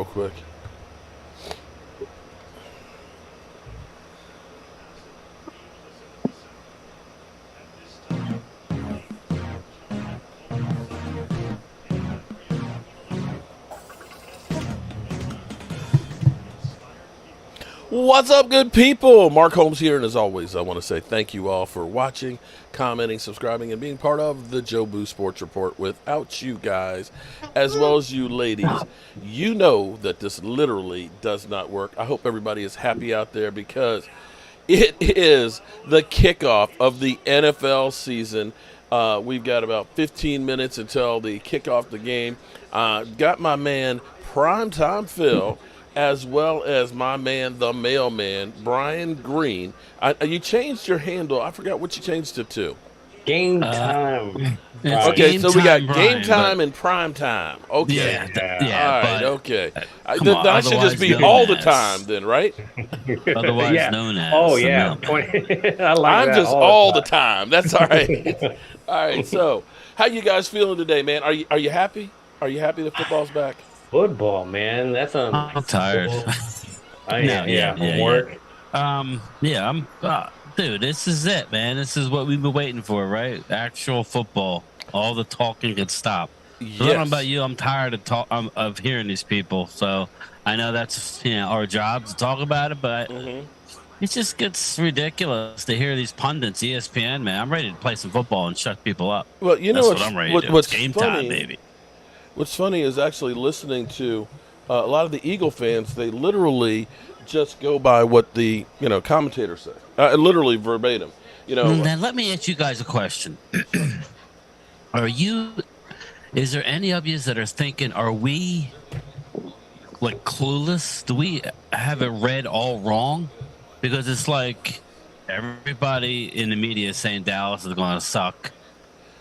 real quick. What's up, good people? Mark Holmes here, and as always, I want to say thank you all for watching, commenting, subscribing, and being part of the Jobu Sports Report. Without you guys, as well as you ladies, you know that this literally does not work. I hope everybody is happy out there because it is the kickoff of the NFL season. We've got about 15 minutes until the kickoff of the game. Got my man, Primetime Phil, as well as my man, the mailman, Brian Green. You changed your handle. I forgot what you changed it to. Game time. It's Okay, game so we got time, game Brian, time and prime time. Okay. yeah, All right, but okay. come on, That should just otherwise be known all the as- time then, right? otherwise Yeah. known as. Oh the yeah, mailman. 20. I like I'm that. just all the time. That's all right. All right, so how you guys feeling today, man? Are you happy? Are you happy the football's back? Football, man. That's I'm tired. I No, am. yeah, From yeah. work. Yeah, I'm. Dude, this is it, man. This is what we've been waiting for, right? Actual football. All the talking can stop. I don't know Yes. about you. I'm tired of hearing these people. So I know that's our job to talk about it, but Mhm. it just gets ridiculous to hear these pundits, ESPN, man. I'm ready to play some football and shut people up. Well, you know That's what I'm ready to do. what's It's game funny, time, baby. What's funny is actually listening to a lot of the Eagle fans. They literally just go by what the commentators say, literally verbatim. Then let me ask you guys a question. Is there any of you that are thinking, are we like clueless? Do we have it read all wrong? Because it's like everybody in the media is saying Dallas is going to suck.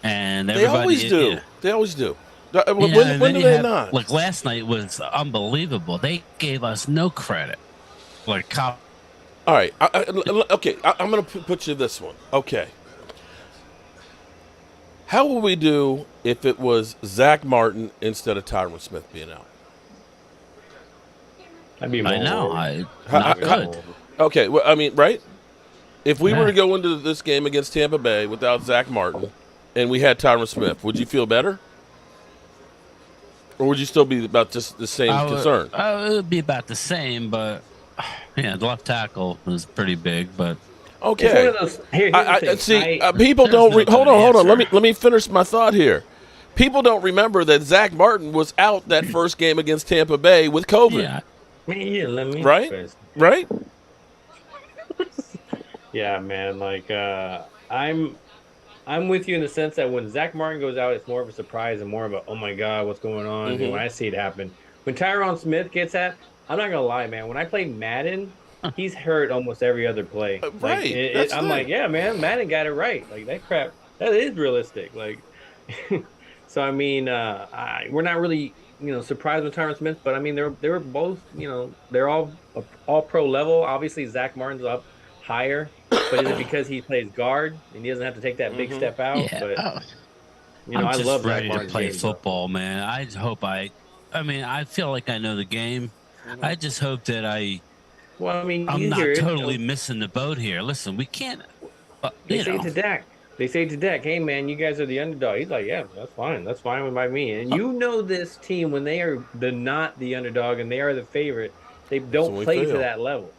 And They everybody always do. yeah. They always do. You know, When and then do you they have- not? Like last night was unbelievable. They gave us no credit. Like cop. All right. Okay. I'm going to put you this one. Okay. How would we do if it was Zach Martin instead of Tyron Smith being out? I'd be I more know. worried. Not good. Okay. Well, I mean, right? If we were Yeah. to go into this game against Tampa Bay without Zach Martin and we had Tyron Smith, would you feel better? Or would you still be about just the same concern? It would be about the same, but yeah, the left tackle was pretty big, but It's one Okay. of those. Here's the thing. People don't. There's no Hold on, good hold on. answer. Let me finish my thought here. People don't remember that Zach Martin was out that first game against Tampa Bay with COVID. yeah. Let me Right? first. Right? Yeah, man. Like I'm with you in the sense that when Zach Martin goes out, it's more of a surprise and more of a oh my god, what's going on? Mhm. And when I see it happen, when Tyron Smith gets that, I'm not gonna lie, man. When I play Madden, he's hurt almost every other play. Right. That's I'm the like, thing. yeah, man, Madden got it right. Like that crap, that is realistic. Like, so I mean, we're not really surprised with Tyron Smith, but I mean they were both they're all pro level. Obviously, Zach Martin's up higher. But is it because he plays guard and he doesn't have to take that big step out? Yeah. But I'm I just love Zach ready to Martin's play game, though. football, man. I hope I mean, I feel like I know the game. I just hope that Well, I mean, I'm you not hear it, totally missing the boat here. Listen, we can't. They You say know, to Dak. They say to Dak, "Hey, man, you guys are the underdog." He's like, "Yeah, that's fine. That's fine by me." And you know this team when they are not the underdog and they are the favorite, they don't when we play to fail. that level.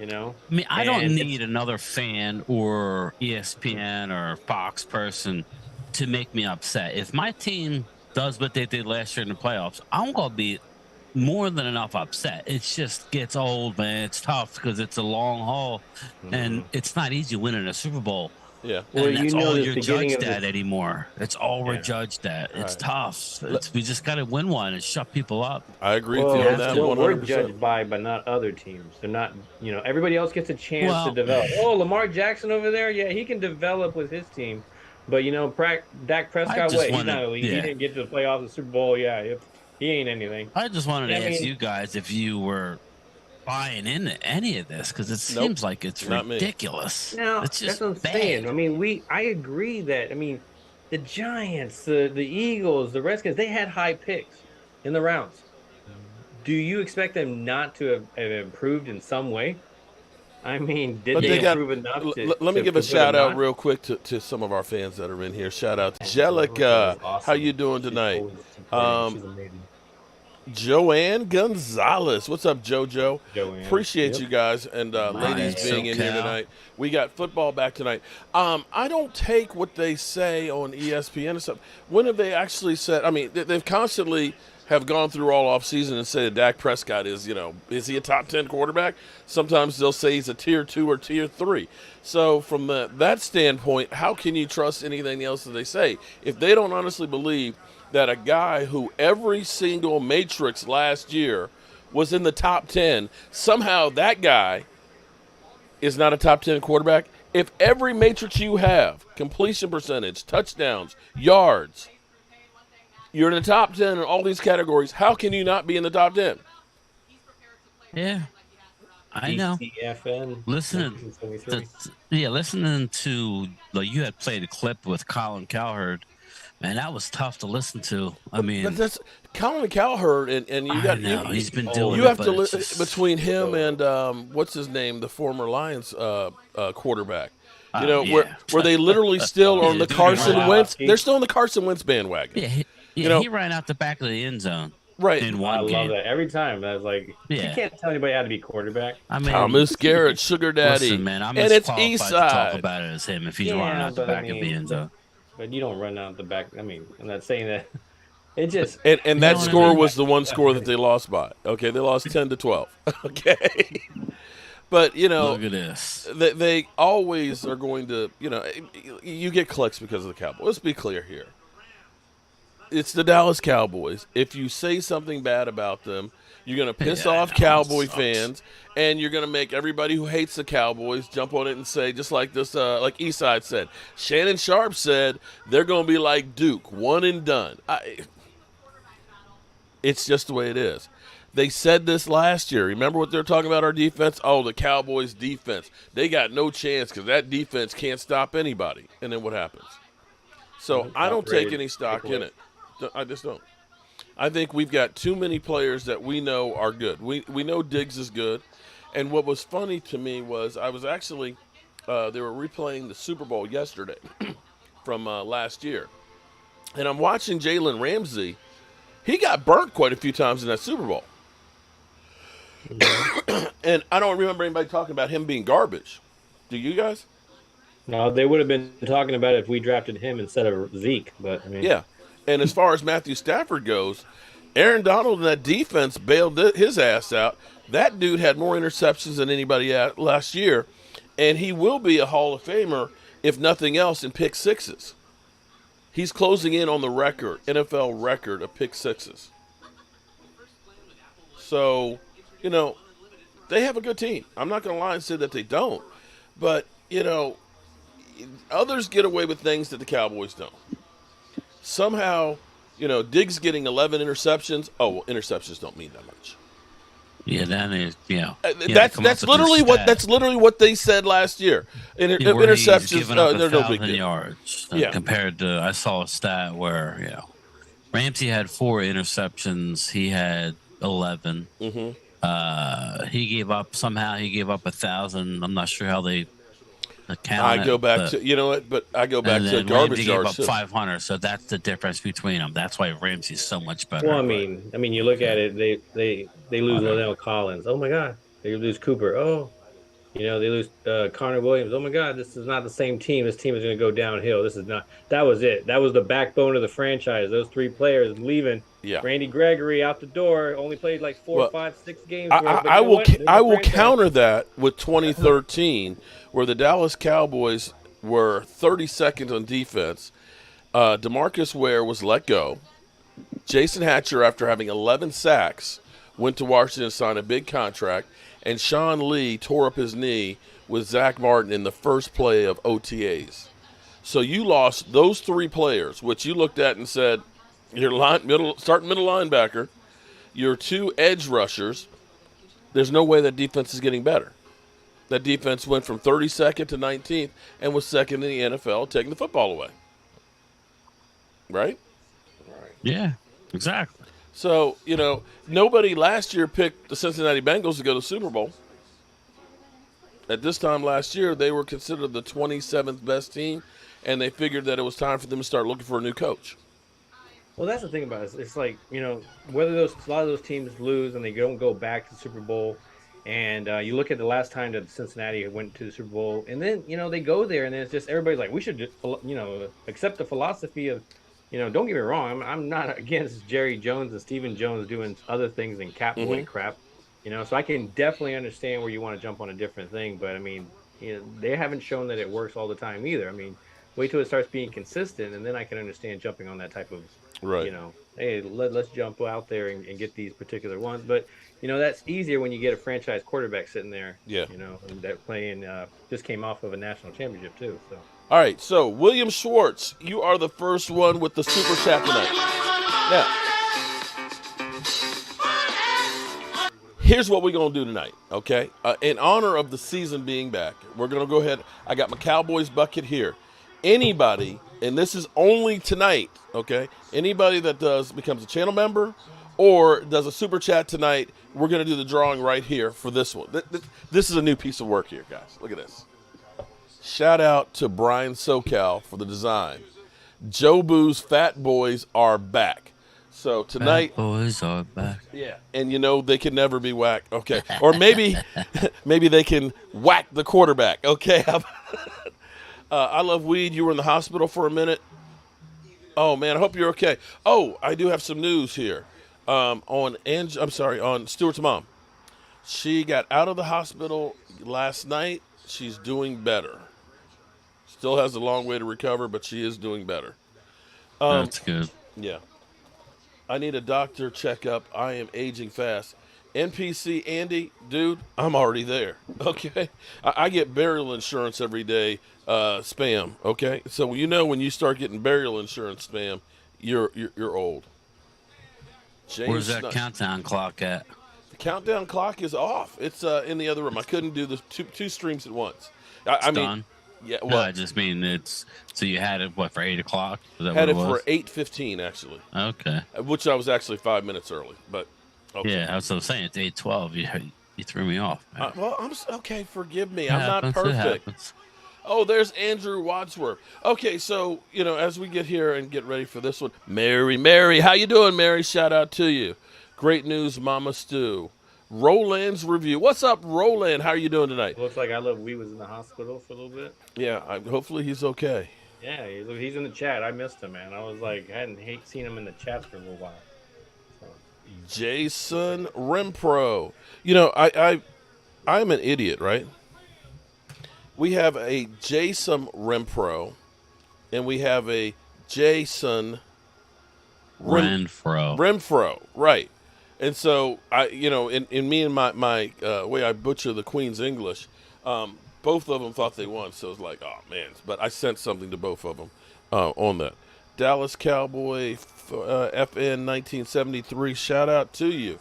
I mean, I don't And need another fan or ESPN or Fox person to make me upset. If my team does what they did last year in the playoffs, I'm gonna be more than enough upset. It just gets old, man. It's tough because it's a long haul, and it's not easy winning a Super Bowl. Yeah. Well, And that's you know all this you're beginning judged of at this- anymore. It's all we're Yeah. judged at. It's Right. tough. We just got to win one and shut people up. I agree Well, with you on that's that what what we're 100%. judged by, but not other teams. They're not, everybody else gets a chance to Well- develop. Oh, Lamar Jackson over there, yeah, he can develop with his team. But Dak Prescott, just he's wanted- not elite. He yeah. didn't get to the playoffs, the Super Bowl. Yeah, he ain't anything. I just wanted to Yeah, I ask mean- you guys if you were buying into any of this because it Nope. seems like it's Not me. ridiculous. No, It's that's just what I'm bad. saying. I mean, I agree that. I mean, the Giants, the Eagles, the Redskins, they had high picks in the rounds. do you expect them not to have improved in some way? I mean, did But they they got. improve enough to Let me give a put a shout out notch? real quick to some of our fans that are in here. Shout out to Angelica Angelica. is How you awesome. doing She's tonight? always supporting. Um, She's amazing. Joanne Gonzalez. What's up, JoJo? Joanne. Appreciate Yep. you guys and ladies Nice, being in here SoCal. tonight. We got football back tonight. I don't take what they say on ESPN and stuff. When have they actually said? I mean, they've constantly have gone through all off season and said Dak Prescott is, is he a top 10 quarterback? Sometimes they'll say he's a tier 2 or tier 3. So from that standpoint, how can you trust anything else that they say if they don't honestly believe that a guy who every single matrix last year was in the top 10, somehow that guy is not a top 10 quarterback? If every matrix you have, completion percentage, touchdowns, yards, you're in the top 10 in all these categories, how can you not be in the top 10? Yeah, I know. DCFN Listening, 1973. listening to you had played a clip with Colin Cowherd. Man, that was tough to listen to. I But mean, that's Colin Cowherd, and you I got know he's been Oh, doing you it, have but to it's just between him and what's his name, the former Lions quarterback. oh yeah, Where they literally still yeah, on the the dude who ran Carson out. Wentz. They're Orlovsky. still on the Carson Wentz bandwagon. Yeah, You he know, ran out the back of the end zone right? in I one love game. that. Every time I was like, you Yeah, can't tell anybody how to be quarterback. I mean, Thomas Garrett, Sugar listen, Daddy, man, I'm and as it's East qualified to talk Side. about it as him if he's running Yeah, out the but I back of the mean, end zone. but you don't run out the back. I mean, I'm not saying that. It just And You know that what I score mean? was the one score that they lost by. Okay, they lost 10-12. Okay, but Look at this. they always are going to. You get clicks because of the Cowboys. Let's be clear here. It's the Dallas Cowboys. If you say something bad about them, you're going to piss Yeah, off I know. It Cowboy sucks. fans, and you're going to make everybody who hates the Cowboys jump on it and say, just like this, like Eastside said, Shannon Sharp said, they're going to be like Duke, one and done. It's just the way it is. They said this last year. Remember what they're talking about our defense? Oh, the Cowboys' defense. They got no chance because that defense can't stop anybody. And then what happens? So I top don't take rated any stock in takeaway. it. I just don't. I think we've got too many players that we know are good. We know Diggs is good. And what was funny to me was I was actually, they were replaying the Super Bowl yesterday from last year. And I'm watching Jalen Ramsey. He got burnt quite a few times in that Super Bowl. And I don't remember anybody talking about him being garbage. Do you guys? No, they would have been talking about it if we drafted him instead of Zeke. But I mean, Yeah. And as far as Matthew Stafford goes, Aaron Donald and that defense bailed his ass out. That dude had more interceptions than anybody last year, and he will be a Hall of Famer, if nothing else, in pick sixes. He's closing in on the record, NFL record of pick sixes. So, they have a good team. I'm not going to lie and say that they don't. But, others get away with things that the Cowboys don't. Somehow, Diggs getting 11 interceptions. Oh, well, interceptions don't mean that much. Yeah, that is, That's literally what they said last year. where he's Interceptions, given up they're no big 1,000 deal. yards Yeah. compared to. I saw a stat where Ramsey had 4 interceptions. He had 11. Mm-hmm. He gave up 1,000. I'm not sure how they count I it. go back to but I go back And to then garbage Ramsey gave yards up too. 500. So that's the difference between them. That's why Ramsey's so much better. well, I mean, you look at it. They lose Liddell Collins. Oh my God, they lose Cooper. Oh, they lose Connor Williams. Oh my God, this is not the same team. This team is going to go downhill. This is not. That was it. That was the backbone of the franchise. Those 3 players leaving. Yeah. Randy Gregory out the door. Only played like 4, Well, 5, 6 games. I will counter that with 2013, where the Dallas Cowboys were 32nd on defense. DeMarcus Ware was let go. Jason Hatcher, after having 11 sacks, went to Washington and signed a big contract. And Sean Lee tore up his knee with Zach Martin in the first play of OTAs. So you lost those 3 players, which you looked at and said, your starting middle linebacker, your 2 edge rushers. There's no way that defense is getting better. That defense went from 32nd to 19th and was second in the NFL, taking the football away. Right? Yeah, exactly. So, nobody last year picked the Cincinnati Bengals to go to the Super Bowl. At this time last year, they were considered the 27th best team, and they figured that it was time for them to start looking for a new coach. Well, that's the thing about it. It's like, whether a lot of those teams lose and they don't go back to the Super Bowl, and you look at the last time that Cincinnati went to the Super Bowl, and then they go there, and then it's just everybody's like, we should just, accept the philosophy of, don't get me wrong, I'm not against Jerry Jones and Stephen Jones doing other things than Catboy crap, so I can definitely understand where you want to jump on a different thing, but I mean, they haven't shown that it works all the time either. I mean, wait till it starts being consistent, and then I can understand jumping on that type of Right. hey, let's jump out there and get these particular ones. But that's easier when you get a franchise quarterback sitting there. Yeah. And that playing just came off of a national championship too. So All right, so William Schwartz, you are the first one with the super chat tonight. Now, here's what we're going to do tonight, okay? In honor of the season being back, we're going to go ahead. I got my Cowboys bucket here. Anybody, and this is only tonight, okay? Anybody that becomes a channel member or does a super chat tonight, we're going to do the drawing right here for this one. This is a new piece of work here, guys. Look at this. Shout out to Brian SoCal for the design. Jobu's Fat Boys are back. So tonight, Fat boys are back. yeah, and they can never be whacked. Okay, or maybe they can whack the quarterback. Okay, I love weed. You were in the hospital for a minute. Oh man, I hope you're okay. Oh, I do have some news here. On Stuart's mom. She got out of the hospital last night. She's doing better. Still has a long way to recover, but she is doing better. That's good. Yeah. I need a doctor checkup. I am aging fast. NPC Andy, dude, I'm already there. Okay. I get burial insurance every day, spam. Okay. So when you start getting burial insurance spam, you're old. James Where's that Snuck. countdown clock at? The countdown clock is off. It's in the other room. I couldn't do the two streams at once. I mean, Done. yeah. No, Well, I just mean it's. So you had it for 8 o'clock? Was that had what it it was? for 8:15 actually, Okay. which I was actually 5 minutes early. But okay. Yeah, that's what I'm saying. It's 8:12. You threw me off. Man. Well, okay. Forgive me. It I'm not happens, it perfect. happens. Oh, there's Andrew Wadsworth. Okay, so as we get here and get ready for this one, Mary, how you doing, Mary? Shout out to you. Great news, Mama Stu. Roland's review. What's up, Roland? How are you doing tonight? looks like I Love Wee was in the hospital for a little bit. Yeah, hopefully he's okay. Yeah, he's in the chat. I missed him, man. I was like, hadn't seen him in the chat for a little while. So. Jason Rempro. I'm an idiot, right? We have a Jason Rempro, and we have a Jason Renfro, right? And so in me and my way I butcher the Queen's English, both of them thought they won. So it's like, oh man! But I sent something to both of them on that. Dallas Cowboy FN 1973. Shout out to you.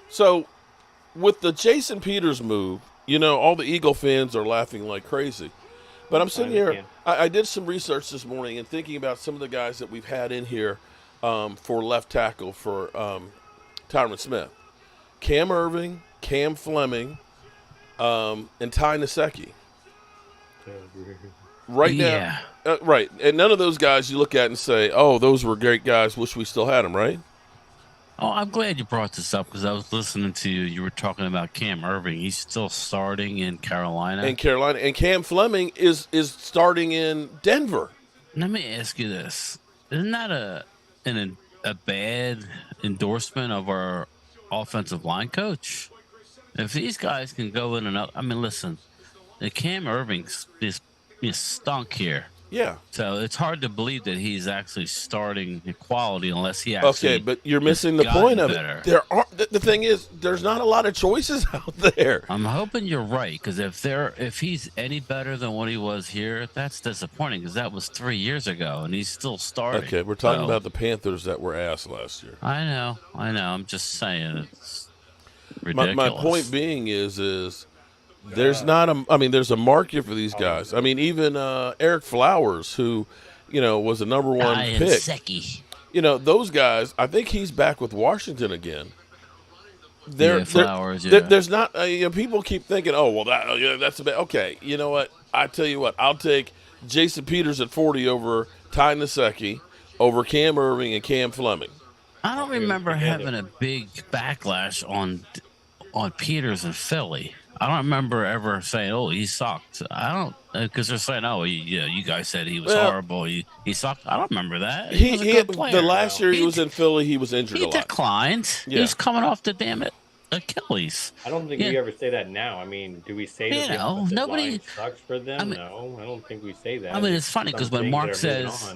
So with the Jason Peters move, all the Eagle fans are laughing like crazy. But I'm sitting here. I did some research this morning and thinking about some of the guys that we've had in here for left tackle for Tyron Smith. Cam Irving, Cam Fleming, and Ty Nsekhe. Right now. Right. And none of those guys you look at and say, oh, those were great guys. Wish we still had them, right? Oh, I'm glad you brought this up because I was listening to you. You were talking about Cam Irving. He's still starting in Carolina. And Cam Fleming is starting in Denver. Let me ask you this: isn't that a bad endorsement of our offensive line coach? If these guys can go in and out, I mean, listen, the Cam Irving is stunk here. Yeah. So it's hard to believe that he's actually starting quality unless he actually. Okay, but you're missing the point of better. it. There are the thing is, there's not a lot of choices out there. I'm hoping you're right because if he's any better than what he was here, that's disappointing because that was 3 years ago and he's still starting. Okay, we're talking about the Panthers that were ass last year. I know. I'm just saying it's ridiculous. My point being is there's there's a market for these guys. I mean, even Eric Flowers, who, was a number one pick. Nsekhe. those guys. I think he's back with Washington again. Yeah, Flowers. Yeah. There's not. People keep thinking, oh well, that's a bit okay. You know what? I tell you what, I'll take Jason Peters at 40 over Ty Nsekhe, over Cam Irving and Cam Fleming. I don't remember having a big backlash on Peters and Philly. I don't remember ever saying, "Oh, he sucked." I don't, because they're saying, "Oh, you guys said he was horrible. He sucked." I don't remember that. He was a good player. The last year he was in Philly, he was injured a lot. He declined. Yeah. He was coming off the damn it Achilles. I don't think we ever say that now. I mean, do we say that the offensive line sucks for them? No, I don't think we say that. I mean, it's funny because when Mark says,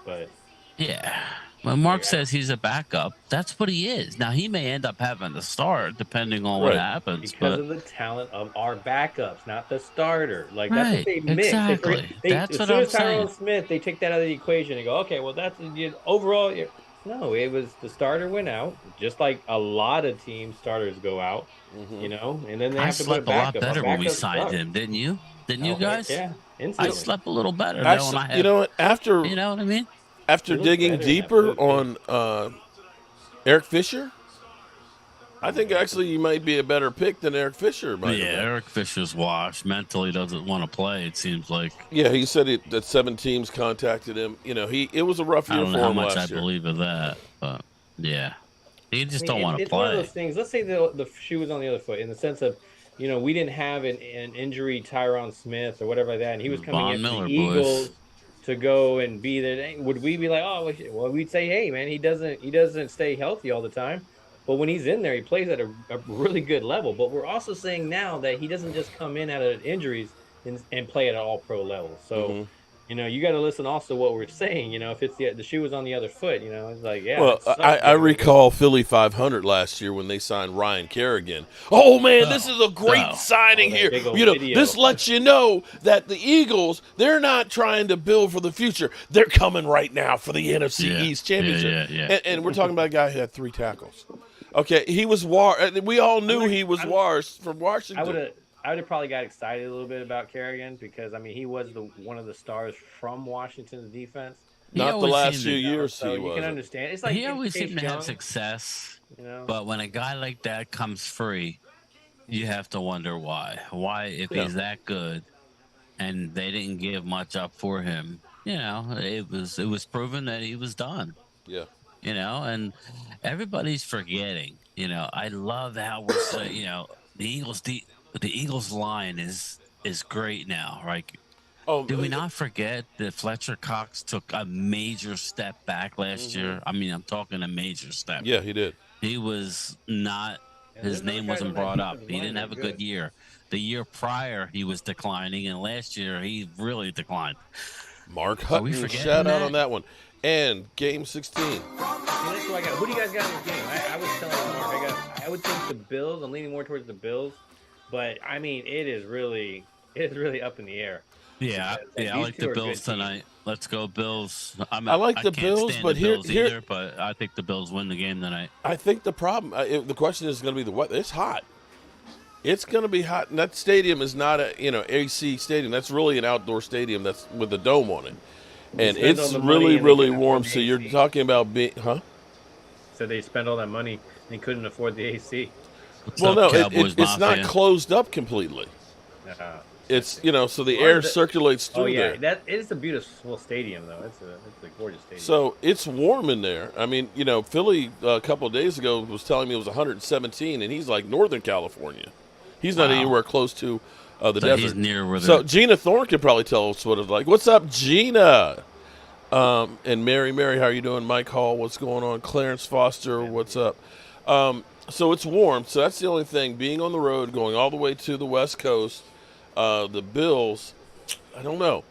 but yeah. When Mark says he's a backup, that's what he is. Now, he may end up having to start depending on what happens. Because of the talent of our backups, not the starter. Like, that's what they mix. Exactly. As soon as Tyrone Smith, they take that out of the equation and go, okay, well, that's overall. No, it was the starter went out, just like a lot of team starters go out, and then they have to put a backup. I slept a lot better when we signed him, didn't you? Didn't you guys? Yeah. I slept a little better. Actually, you know what? After, you know what I mean? After digging deeper on Eric Fisher, I think actually you might be a better pick than Eric Fisher. Eric Fisher's washed. Mentally doesn't want to play, it seems like. Yeah, he said that 7 teams contacted him. It was a rough year for him last year. I don't know how much I believe of that, but yeah. He just don't want to play. It's one of those things. Let's say the shoe was on the other foot in the sense of, we didn't have an injury Tyron Smith or whatever like that, and he was coming in the Eagles to go and be there. Would we be like, oh, well, we'd say, hey, man, he doesn't stay healthy all the time. But when he's in there, he plays at a really good level. But we're also saying now that he doesn't just come in out of injuries and play at an all-pro level. So, you got to listen also to what we're saying. If it's the shoe was on the other foot, it's like, yeah. Well, I recall Philly 500 last year when they signed Ryan Kerrigan. Oh, man, this is a great signing here. This lets you know that the Eagles, they're not trying to build for the future. They're coming right now for the NFC East Championship. And we're talking about a guy who had 3 tackles. Okay, he was we all knew he was from Washington. I would have probably got excited a little bit about Kerrigan because he was one of the stars from Washington's defense. Not the last few years. So you can understand. It's like he always seemed to have success, but when a guy like that comes free, you have to wonder why. Why, if he's that good, and they didn't give much up for him, it was proven that he was done. Yeah. And everybody's forgetting. I love how we're saying, the Eagles line is great now, right? Do we not forget that Fletcher Cox took a major step back last year? I mean, I'm talking a major step. Yeah, he did. He was not. His name wasn't brought up. He didn't have a good year. The year prior, he was declining, and last year he really declined. Mark Hutton, shout out on that one. And game 16. That's what I got. Who do you guys got in this game? I was telling Mark, I would think the Bills. I'm leaning more towards the Bills, but I mean, it is really up in the air. Yeah, I like the Bills tonight. Let's go Bills. I like the Bills, but but I think the Bills win the game tonight. I think the problem, the question is going to be the weather. It's hot. It's going to be hot, and that stadium is not a AC stadium. That's really an outdoor stadium that's with a dome on it. And it's really warm. So you're talking about So they spend all that money and they couldn't afford the AC. It's not closed up completely. It's so the air circulates through there. That is a beautiful stadium though. It's a gorgeous stadium. So it's warm in there. I mean, Philly a couple of days ago was telling me it was 117, and he's like Northern California. He's not anywhere close to the desert. He's near where so Gina Thorne could probably tell us what it's like. What's up, Gina? And Mary, how are you doing? Mike Hall, what's going on? Clarence Foster, what's up? So it's warm. So that's the only thing. Being on the road, going all the way to the West Coast, the Bills, I don't know.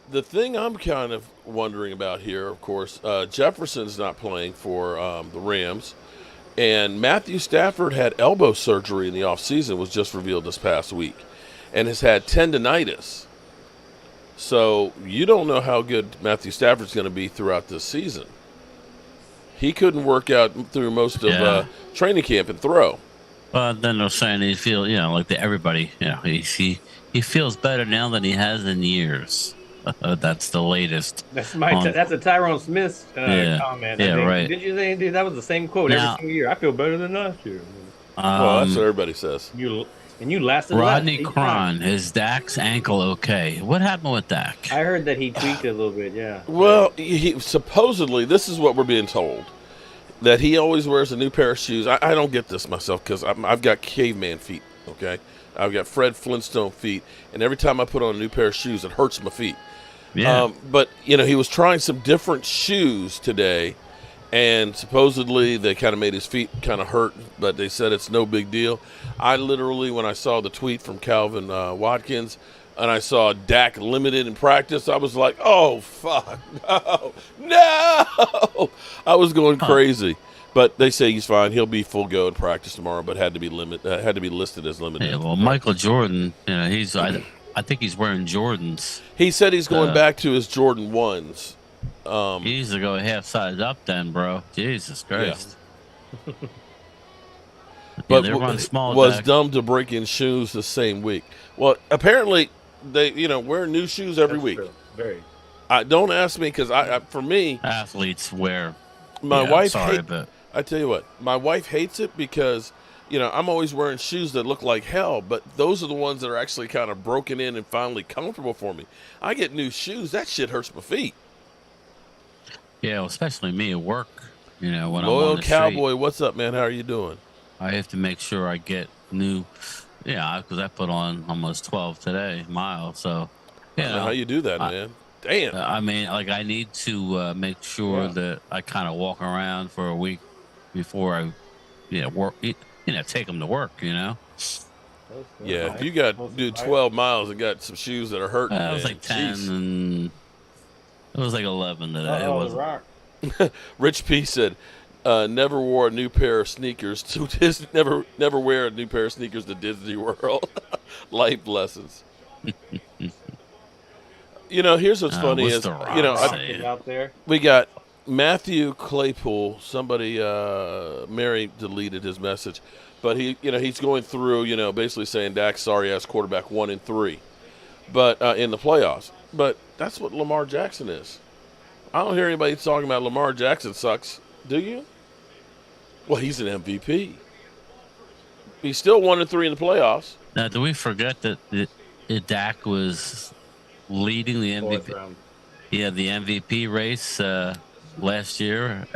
The thing I'm kind of wondering about here, of course, Jefferson's not playing for the Rams. And Matthew Stafford had elbow surgery in the offseason, was just revealed this past week, and has had tendonitis. So you don't know how good Matthew Stafford's going to be throughout this season. He couldn't work out through most of training camp and throw. But then they're saying he feels, everybody, he feels better now than he has in years. That's the latest. That's on- that's a Tyrone Smith Yeah. comment. I Yeah, think. right. Did you say, dude, that was the same quote every Now, single year? I feel better than last year. Well, that's what um, everybody says. You lasted less Rodney each time. Cron, is Dak's ankle okay? What happened with Dak? I heard that he tweaked it a little bit. Yeah. Well, he supposedly, this is what we're being told, that he always wears a new pair of shoes. I don't get this myself because I've got caveman feet, okay? I've got Fred Flintstone feet, and every time I put on a new pair of shoes, it hurts my feet. Yeah. But, he was trying some different shoes today, and supposedly they kind of made his feet kind of hurt, but they said it's no big deal. I literally, when I saw the tweet from Calvin Watkins, and I saw Dak limited in practice, I was like, oh, fuck, no. I was going crazy. But they say he's fine. He'll be full go in practice tomorrow, but had to be listed as limited. Yeah, well, Michael Jordan, he's I think he's wearing Jordans. He said he's going back to his Jordan 1s. He needs to go half size up then, bro. Jesus Christ. But they run small. Was Dak. dumb to break in shoes the same week. Well, apparently they, wear new shoes every week. True. Very. Don't ask me because for me, Athletes wear. my yeah, wife. Sorry, but I tell you what, my wife hates it because I'm always wearing shoes that look like hell, but those are the ones that are actually kind of broken in and finally comfortable for me. I get new shoes, that shit hurts my feet. yeah, especially me at work. When I'm on Loyal the Cowboy, street, what's up, man? How are you doing? I have to make sure I get new. Yeah, because I put on almost 12 today miles. So, I don't know how you do that, man. Damn. I mean, like I need to make sure that I kind of walk around for a week before I, work. Take them to work. Yeah, if you got do 12 miles and got some shoes that are hurting, It was man, like 10 and it was like 11 today. It was rock. Rich P said, never wore a new pair of sneakers to Disney. Never wear a new pair of sneakers to Disney World. Life lessons. Here's what's funny is, out there. we got Matthew Claypool. Somebody, Mary deleted his message, but he's going through, basically saying Dak's sorry ass quarterback 1 and 3, but in the playoffs. But that's what Lamar Jackson is. I don't hear anybody talking about Lamar Jackson sucks. Do you? Well, he's an MVP. He's still 1 and 3 in the playoffs. Now, do we forget that Dak was leading the MVP? Yeah, the MVP race last year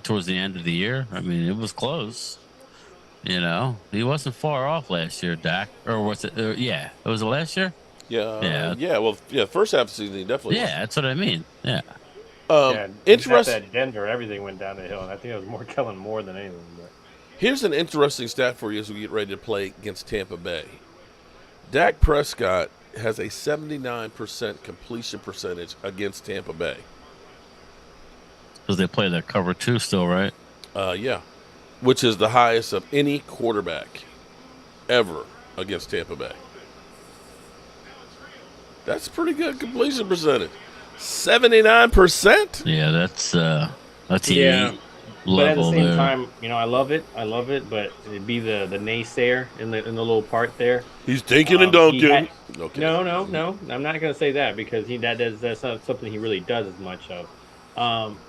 towards the end of the year. I mean, it was close. He wasn't far off last year, Dak. Or was it? Yeah, was it last year? Yeah. Well, first half of the season he definitely. Yeah, that's what I mean. Yeah. Interesting. At Denver, everything went down the hill, and I think it was more Kellen Moore than anything. But. Here's an interesting stat for you as we get ready to play against Tampa Bay. Dak Prescott has a 79% completion percentage against Tampa Bay. Because they play that cover 2 still, right? Yeah. Which is the highest of any quarterback ever against Tampa Bay. That's pretty good completion percentage. 79%? Yeah, that's Yeah. elite But at the level same there. time, I love it. But it'd be the naysayer in the little part there. He's dinking and dunking. Okay. No. I'm not going to say that because that's not something he really does as much of.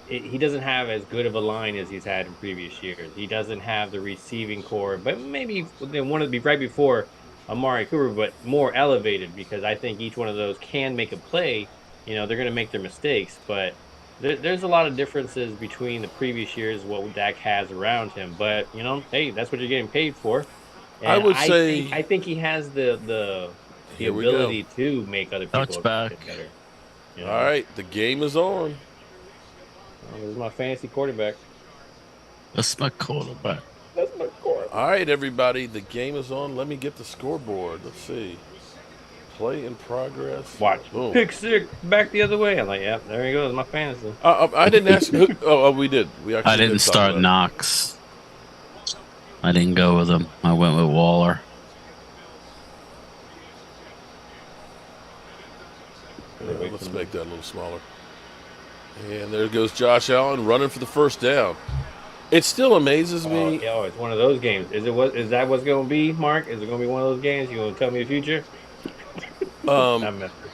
He doesn't have as good of a line as he's had in previous years. He doesn't have the receiving core, but maybe they want to be right before Amari Cooper, but more elevated because I think each one of those can make a play. They're going to make their mistakes, but there's a lot of differences between the previous years, what Dak has around him. But, hey, that's what you're getting paid for. And I would say... I think he has the ability to make other people Touchback. better. All right, the game is on. This is my fantasy quarterback. That's my quarterback. That's my quarterback. All right, everybody, the game is on. Let me get the scoreboard. Let's see. Play in progress. Watch. Boom. Pick six back the other way. I'm like, yep, there he goes, my fantasy. I didn't ask who. Oh, we did. We actually I didn't did talk start about it. Knox. I didn't go with him. I went with Waller. Let's make that a little smaller. And there goes Josh Allen running for the first down. It still amazes me. It's one of those games. Is that what's going to be, Mark? Is it going to be one of those games? You going to tell me the future?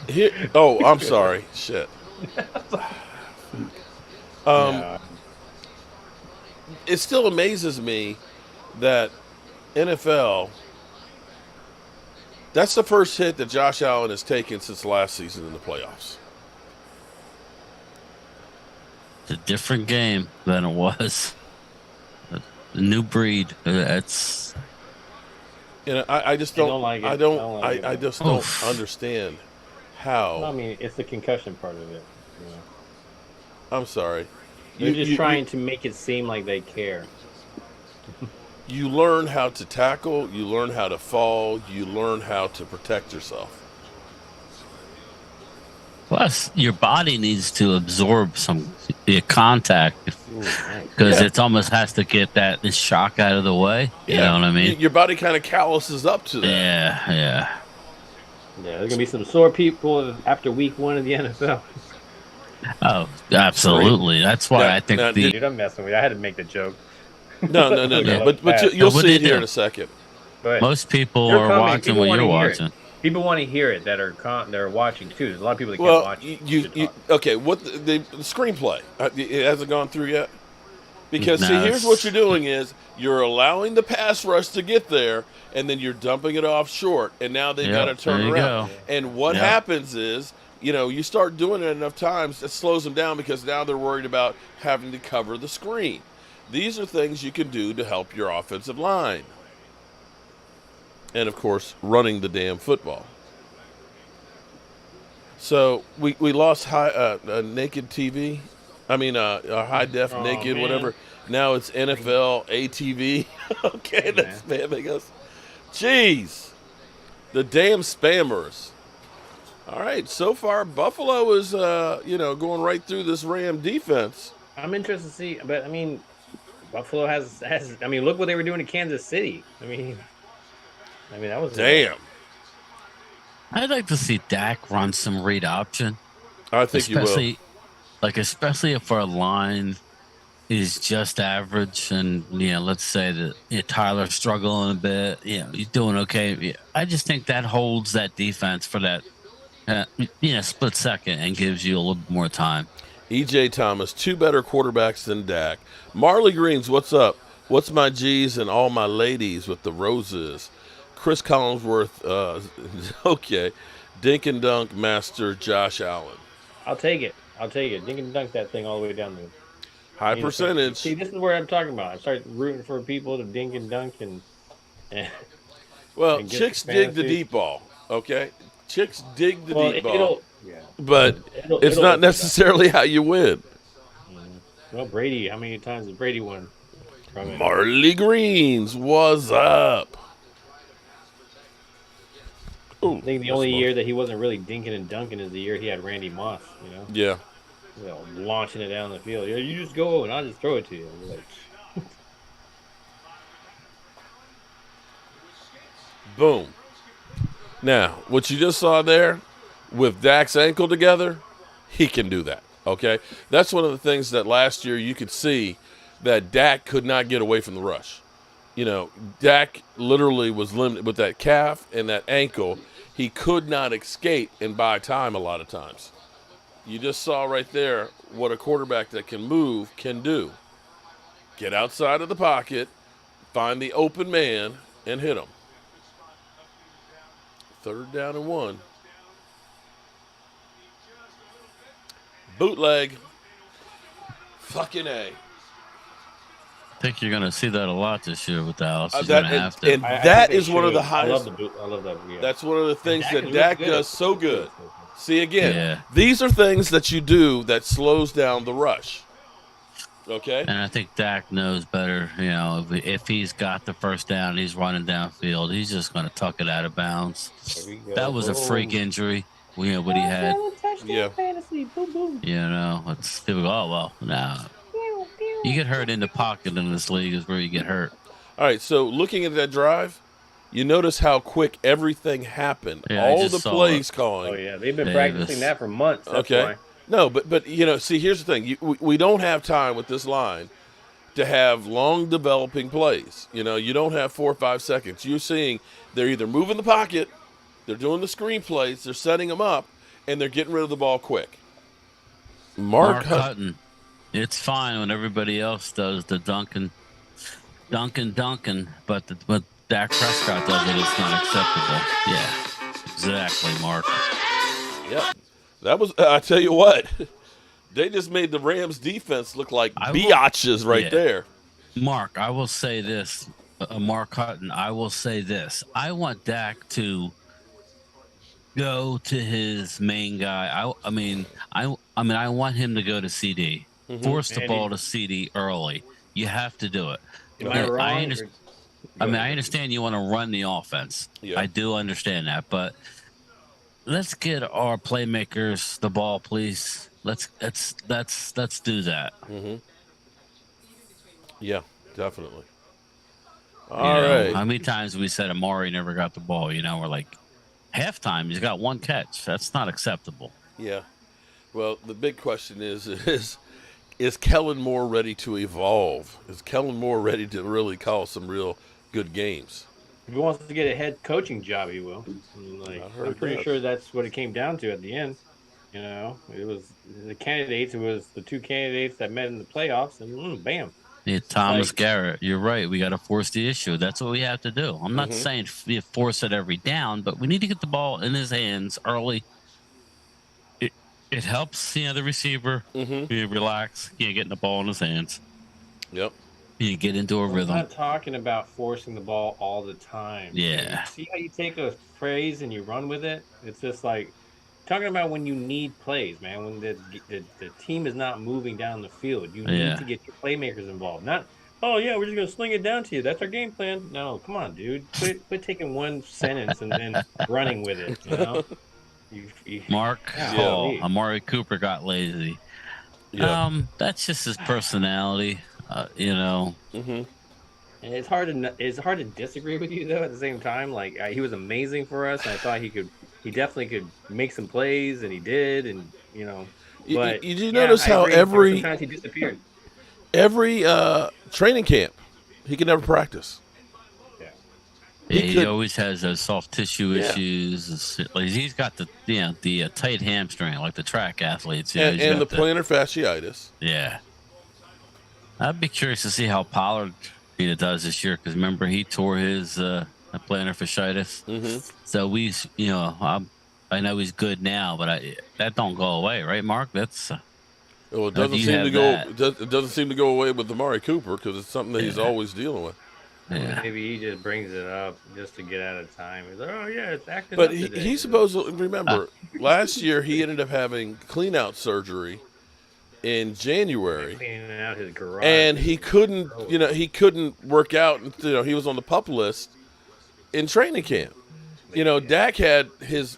Here, oh, I'm sorry. Shit. No, It still amazes me that NFL. That's the first hit that Josh Allen has taken since last season in the playoffs. It's a different game than it was. A new breed. It's And I just I don't. don't like it. I I don't. don't like it, I man. just don't oof. understand I how. mean, it's the concussion part of it. You know? I'm sorry. They're just trying to make it seem like they care. You learn how to tackle. You learn how to fall. You learn how to protect yourself. Plus, your body needs to absorb some contact Ooh, nice. because Yeah. it almost has to get that shock out of the way. You know what I mean? Your body kind of calluses up to that. Yeah, yeah. Yeah, there's gonna be some sore people after week 1 of the NFL. Oh, absolutely. That's why I think now, the Dude, I'm messing with you. I had to make the joke. No. Okay, But let's you'll What see they it here do? in a second. Go ahead. most people They're are coming. watching People what want you're to hear watching. it. People want to hear it that are they're watching too. There's a lot of people that can't Well, watch. you talk. okay? What the screenplay? It hasn't gone through yet. Because see, No, here's what it's- you're doing is you're allowing the pass rush to get there, and then you're dumping it off short, and now they've got to Yep, turn there you around. go. And what Yep. happens is, you start doing it enough times, it slows them down because now they're worried about having to cover the screen. These are things you can do to help your offensive line. And of course, running the damn football. So we lost naked TV. I mean, high def Oh, naked, man. whatever. Now it's NFL ATV. Okay, that's spamming us. Jeez, the damn spammers. All right, so far Buffalo is going right through this Ram defense. I'm interested to see, but I mean, Buffalo has. I mean, look what they were doing to Kansas City. I mean, that was Damn, I'd like to see Dak run some read option, I think you will. especially if our line is just average, and let's say that Tyler's struggling a bit. He's doing okay. Yeah, I just think that holds that defense for that split second and gives you a little bit more time. E.J. Thomas, two better quarterbacks than Dak. Marley Greens, what's up? What's my G's and all my ladies with the roses? Chris Collinsworth, okay. Dink and Dunk Master Josh Allen. I'll take it. Dink and dunk that thing all the way down there. High percentage. See, this is where I'm talking about. I start rooting for people to dink and dunk and Well, and get chicks some dig the fantasy. deep ball, okay? Chicks dig the Well, deep ball, it'll yeah. but It'll it's open not up. necessarily how you win. Well, Brady, how many times has Brady won from it? Marley Greens, what's up? Ooh, I think the only year that he wasn't really dinking and dunking is the year he had Randy Moss. Yeah. Launching it down the field. Yeah, you just go and I'll just throw it to you. Like, Boom. Now, what you just saw there with Dak's ankle together, he can do that, okay? That's one of the things that last year you could see that Dak could not get away from the rush. Dak literally was limited with that calf and that ankle. He could not escape and buy time a lot of times. You just saw right there what a quarterback that can move can do. Get outside of the pocket, find the open man, and hit him. 3rd down and 1. Bootleg. Fucking A. I think you're going to see that a lot this year with Dallas. He's going to have to. And I that think is they one of the should. highest. I love that. Yeah. That's one of the things Dak that is really Dak good. does so good. See, again, Yeah. these are things that you do that slows down the rush. Okay? And I think Dak knows better. If he's got the first down, he's running downfield. He's just going to tuck it out of bounds. There we go. That was a freak injury. What he had. Yeah. Fantasy. Boom, boom. It's people go, oh well, no. You get hurt in the pocket in this league is where you get hurt. All right, so looking at that drive, you notice how quick everything happened. Yeah, I All just the saw plays it. calling. Oh yeah, they've been Davis. practicing that for months. That's Okay. why. No, but see, here's the thing. We don't have time with this line to have long developing plays. You don't have 4 or 5 seconds. You're seeing they're either moving the pocket, they're doing the screen plays, they're setting them up, and they're getting rid of the ball quick. Mark Hutton. It's fine when everybody else does the Duncan, but when Dak Prescott does it, it's not acceptable. Yeah, exactly, Mark. Yep. That was, I tell you what, they just made the Rams defense look like biatches right there. Mark, I will say this, Mark Hutton, I will say this. I want Dak to go to his main guy. I want him to go to CD. Force the ball to CD early. You have to do it. Am I wrong? I understand you want to run the offense. Yeah. I do understand that, but let's get our playmakers the ball, please. Let's do that. Yeah, definitely. All right. How many times we said Amari never got the ball? We're like, halftime he's got one catch. That's not acceptable. Yeah. Well, the big question is Kellen Moore ready to evolve? Is Kellen Moore ready to really call some real good games? If he wants to get a head coaching job, he will. I'm pretty sure that's what it came down to at the end. It was the candidates. It was the two candidates that met in the playoffs, and bam. Yeah, Thomas Garrett, you're right. We got to force the issue. That's what we have to do. I'm not saying force it every down, but we need to get the ball in his hands early. It helps, the receiver. You relax. You getting the ball in his hands. Yep. You get into a rhythm. I'm not talking about forcing the ball all the time. Yeah. See how you take a phrase and you run with it? It's just like talking about when you need plays, man. When the team is not moving down the field, you need to get your playmakers involved. Not, oh yeah, we're just gonna sling it down to you. That's our game plan. No, come on, dude. Quit taking one sentence and then running with it. Mark Hall, Amari Cooper got lazy. Yeah. That's just his personality. And it's hard to disagree with you though. At the same time, like he was amazing for us, and I thought he definitely could make some plays, and he did, and But you notice how every sometimes he disappeared. Every training camp, he could never practice. He always has those soft tissue issues. He's got the tight hamstring, like the track athletes, and the plantar fasciitis. Yeah. I'd be curious to see how Pollard does this year, because remember he tore his plantar fasciitis. So I know he's good now, but that don't go away, right, Mark? That's well, it doesn't seem to go. It doesn't seem to go away with Amari Cooper, because it's something that he's always dealing with. Yeah. Maybe he just brings it up just to get out of time. He's like, oh yeah, it's acting. But he's supposed to remember last year he ended up having clean out surgery in January, cleaning out his garage, and he couldn't work out. He was on the PUP list in training camp. Dak had his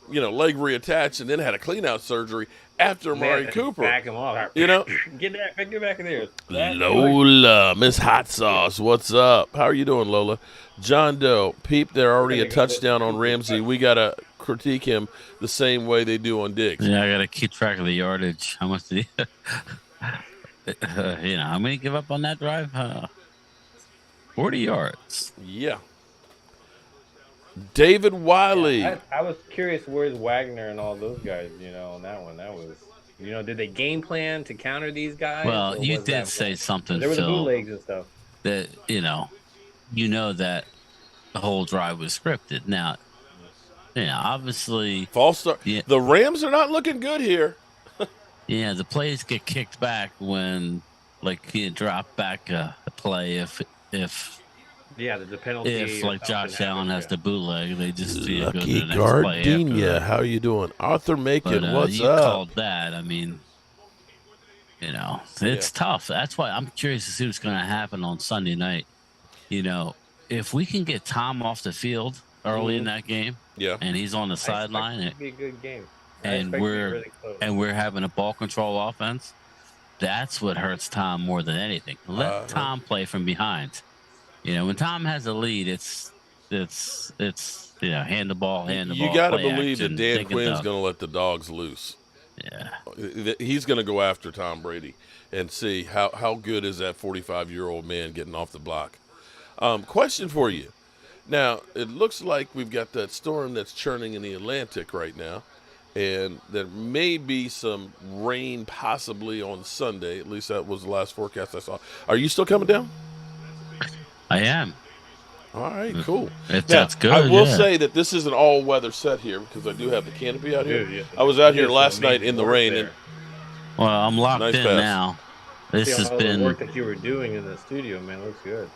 leg reattached and then had a clean out surgery after Amari Cooper. Back him off. Get back in there. Lola, Miss Hot Sauce, what's up? How are you doing, Lola? John Doe, Peep, they're already a touchdown on Ramsey. We got to critique him the same way they do on Diggs. Yeah, I got to keep track of the yardage. How much did how many give up on that drive? 40 yards. Yeah. David Wiley. I was curious, where's Wagner and all those guys, on that one. That was, did they game plan to counter these guys? Well, you did say something, there were the Phil, bootlegs and stuff. That, that the whole drive was scripted. Now, obviously. False start. Yeah. The Rams are not looking good here. Yeah, the plays get kicked back when, he drop back a play if there's a penalty. If Josh Allen has the bootleg, they just go to Lucky the next Gardenia, how are you doing? Arthur Macon, what's you up? You called that. I mean, it's tough. That's why I'm curious to see what's going to happen on Sunday night. If we can get Tom off the field early in that game, and he's on the sideline, it'd be a good game. And we're having a ball control offense. That's what hurts Tom more than anything. Let Tom play from behind. When Tom has a lead, it's hand the ball. You got to believe that Dan Quinn's going to let the dogs loose. Yeah, he's going to go after Tom Brady and see how good is that 45-year-old man getting off the block. Question for you. Now, it looks like we've got that storm that's churning in the Atlantic right now, and there may be some rain possibly on Sunday. At least that was the last forecast I saw. Are you still coming down? I am. All right, cool. If Now, that's I good, will yeah. say that this is an all-weather set here because I do have the canopy out here. Dude, yeah. I was out You here did some last night amazing in the work rain, there. Well, I'm locked Nice in pass. now. See This has all the work been that you were doing in the studio, man. Looks good.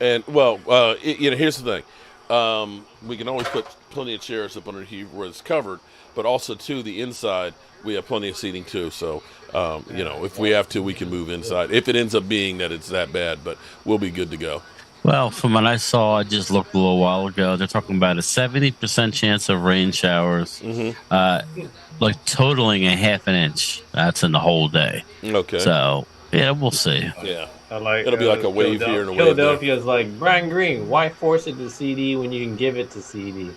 and well, here's the thing. We can always put plenty of chairs up under here where it's covered, but also too the inside we have plenty of seating too. So if we have to, we can move inside. If it ends up being that it's that bad, but we'll be good to go. well, from what I saw, I just looked a little while ago. They're talking about a 70% chance of rain showers, like totaling a half an inch. That's in the whole day. Okay. So yeah, we'll see. Yeah. I like It'll be like a wave here and a wave there. Philadelphia's like Brian Green. Why force it to CD when you can give it to CD?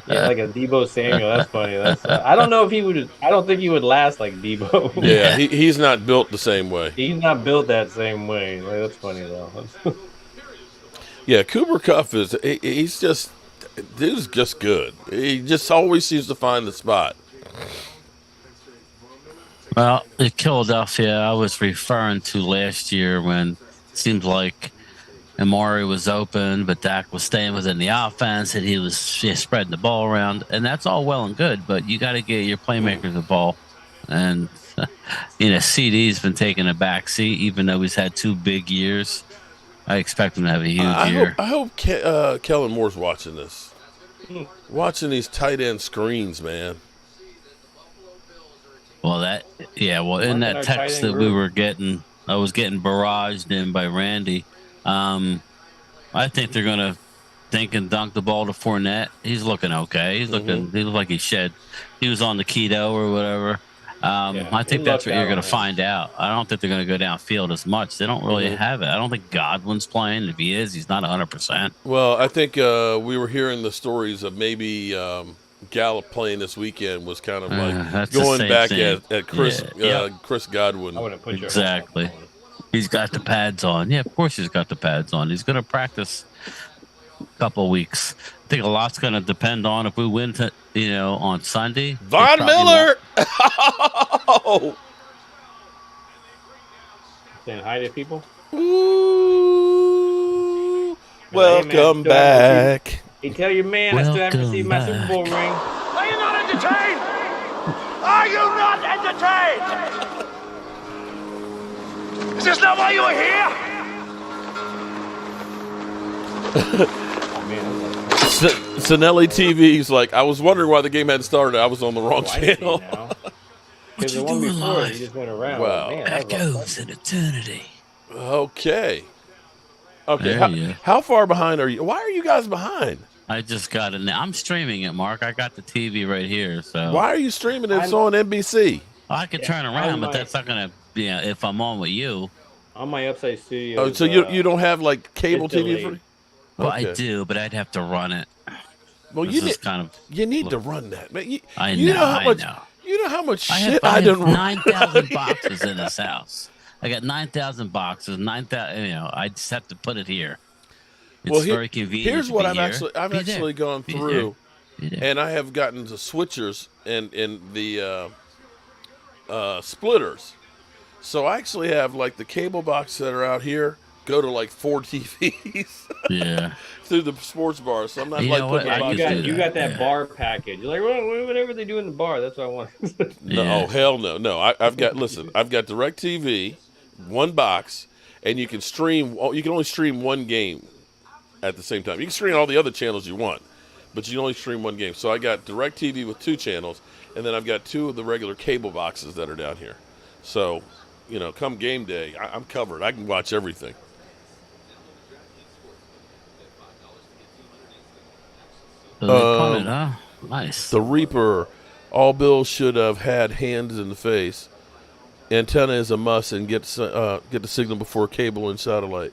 Yeah, like a Debo Samuel. That's funny. That's I don't know if he would. I don't think he would last like Debo. Yeah, he's not built the same way. He's not built that same way. Like, that's funny though. Yeah, Cooper Kupp he's just dude's just good. He just always seems to find the spot. Well, in Philadelphia, I was referring to last year when it seemed like Amari was open, but Dak was staying within the offense, and he was spreading the ball around, and that's all well and good. But you got to get your playmakers the ball, and CD's been taking a back seat, even though he's had 2 big years. I expect him to have a huge year. I hope Kellen Moore's watching this, watching these tight end screens, man. Well, in that text that we were getting, I was getting barraged in by Randy. I think they're going to think and dunk the ball to Fournette. He's looking okay. He looked like he was on the keto or whatever. I think that's what you're going to find out. I don't think they're going to go downfield as much. They don't really have it. I don't think Godwin's playing. If he is, he's not 100%. Well, I think we were hearing the stories of maybe Gallup playing this weekend was kind of like going back at Chris Chris Godwin. I wouldn't put your exactly. He's got the pads on. Yeah, of course he's got the pads on. He's going to practice a couple of weeks. I think a lot's going to depend on if we win, on Sunday. Von Miller! Saying hi to people? Ooh, welcome back. Hey, tell your man I still haven't received my Super Bowl ring. Are you not entertained? Are you not entertained? Is this not why you are here? Sinelli TV's like, I was wondering why the game hadn't started. I was on the wrong channel. Because the one before, he just went around. Wow. Man, that goes in eternity. Okay. How far behind are you? Why are you guys behind? I just got it. I'm streaming it, Mark. I got the TV right here. So why are you streaming it? It's on NBC. I could turn around, but that's not gonna. If I'm on with you. On my Upside Studio. Oh, so you don't have like cable TV for? Well, I do, but I'd have to run it. Well, you need to run that. I know. You know how much shit I done. 9,000 boxes in this house. I got 9,000 boxes. 9,000. I just have to put it here. It's very convenient. Here's what I've actually gone through, and I have gotten the switchers and the splitters. So I actually have like the cable box that are out here go to like 4 TVs. Yeah. Through the sports bar, so I'm not you got that bar package. You're like, well, whatever they do in the bar, that's what I want. No, hell no. I've got DirecTV, one box, and you can only stream one game at the same time. You can stream all the other channels you want, but you can only stream one game. So I got DirecTV with 2 channels, and then I've got 2 of the regular cable boxes that are down here. So, come game day, I'm covered. I can watch everything. Nice. The Reaper, all Bills should have had hands in the face. Antenna is a must, and get the signal before cable and satellite.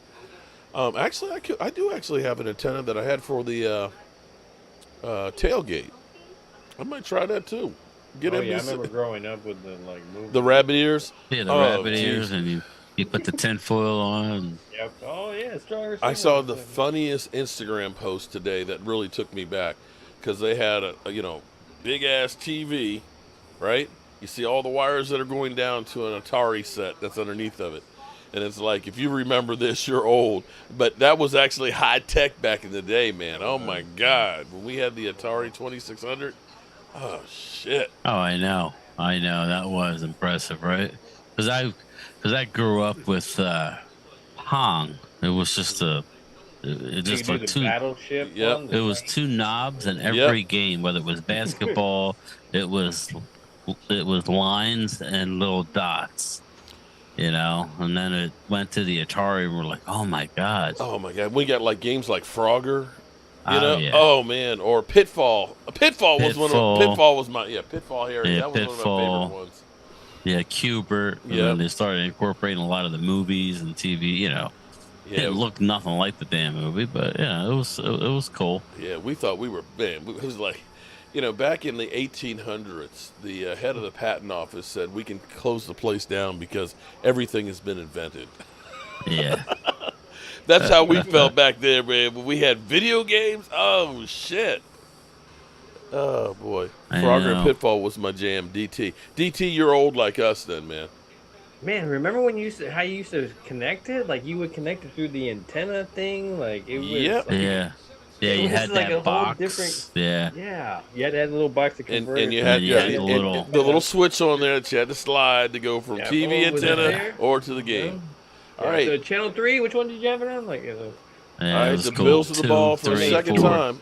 Actually, I do actually have an antenna that I had for the tailgate. I might try that too. I remember growing up with the rabbit ears. Yeah, the rabbit ears, and you put the tinfoil on. Yep. Oh yeah, stronger. I saw the funniest Instagram post today that really took me back because they had a big ass TV right? You see all the wires that are going down to an Atari set that's underneath of it. And it's like, if you remember this, you're old. But that was actually high tech back in the day, man. Oh my God. When we had the Atari 2600, oh shit. Oh, I know. That was impressive, right? Because I grew up with Pong. It was just it You just do like the two. battleship Yep. ones. It was two knobs in Yep. every game, whether it was basketball, it was lines and little dots. And then it went to the Atari, and we're like, oh my god, Oh my God. We got like games like Frogger. oh yeah, Oh man, or Pitfall. Pitfall was Pitfall Harry. Yeah, That was one of my Pitfall. favorite ones. yeah, Cubert. And Yep. then they started incorporating a lot of the movies and TV. Yeah, It looked nothing like the damn movie, but yeah, it was cool. yeah. We thought we were it was like, back in the 1800s, the head of the patent office said we can close the place down because everything has been invented. Yeah, That's how we felt back there, man. When we had video games, oh shit. Oh boy, I Frogger and know. Pitfall was my jam. DT, you're old like us then, man. Man, remember when how you used to connect it? Like you would connect it through the antenna thing. Like it was. Yep. Like, yeah. it You was had like a that whole box. different- Yeah, Yeah, you had that little box to convert. And you And had, you had the little switch on there that you had to slide to go from Yeah, TV oh, was it antenna there? or to the game. All Yeah, right. So channel 3, which one did you have it on? Like, yeah. All It right, was the cool. Bills to the 2, ball for 3, a second 4. time.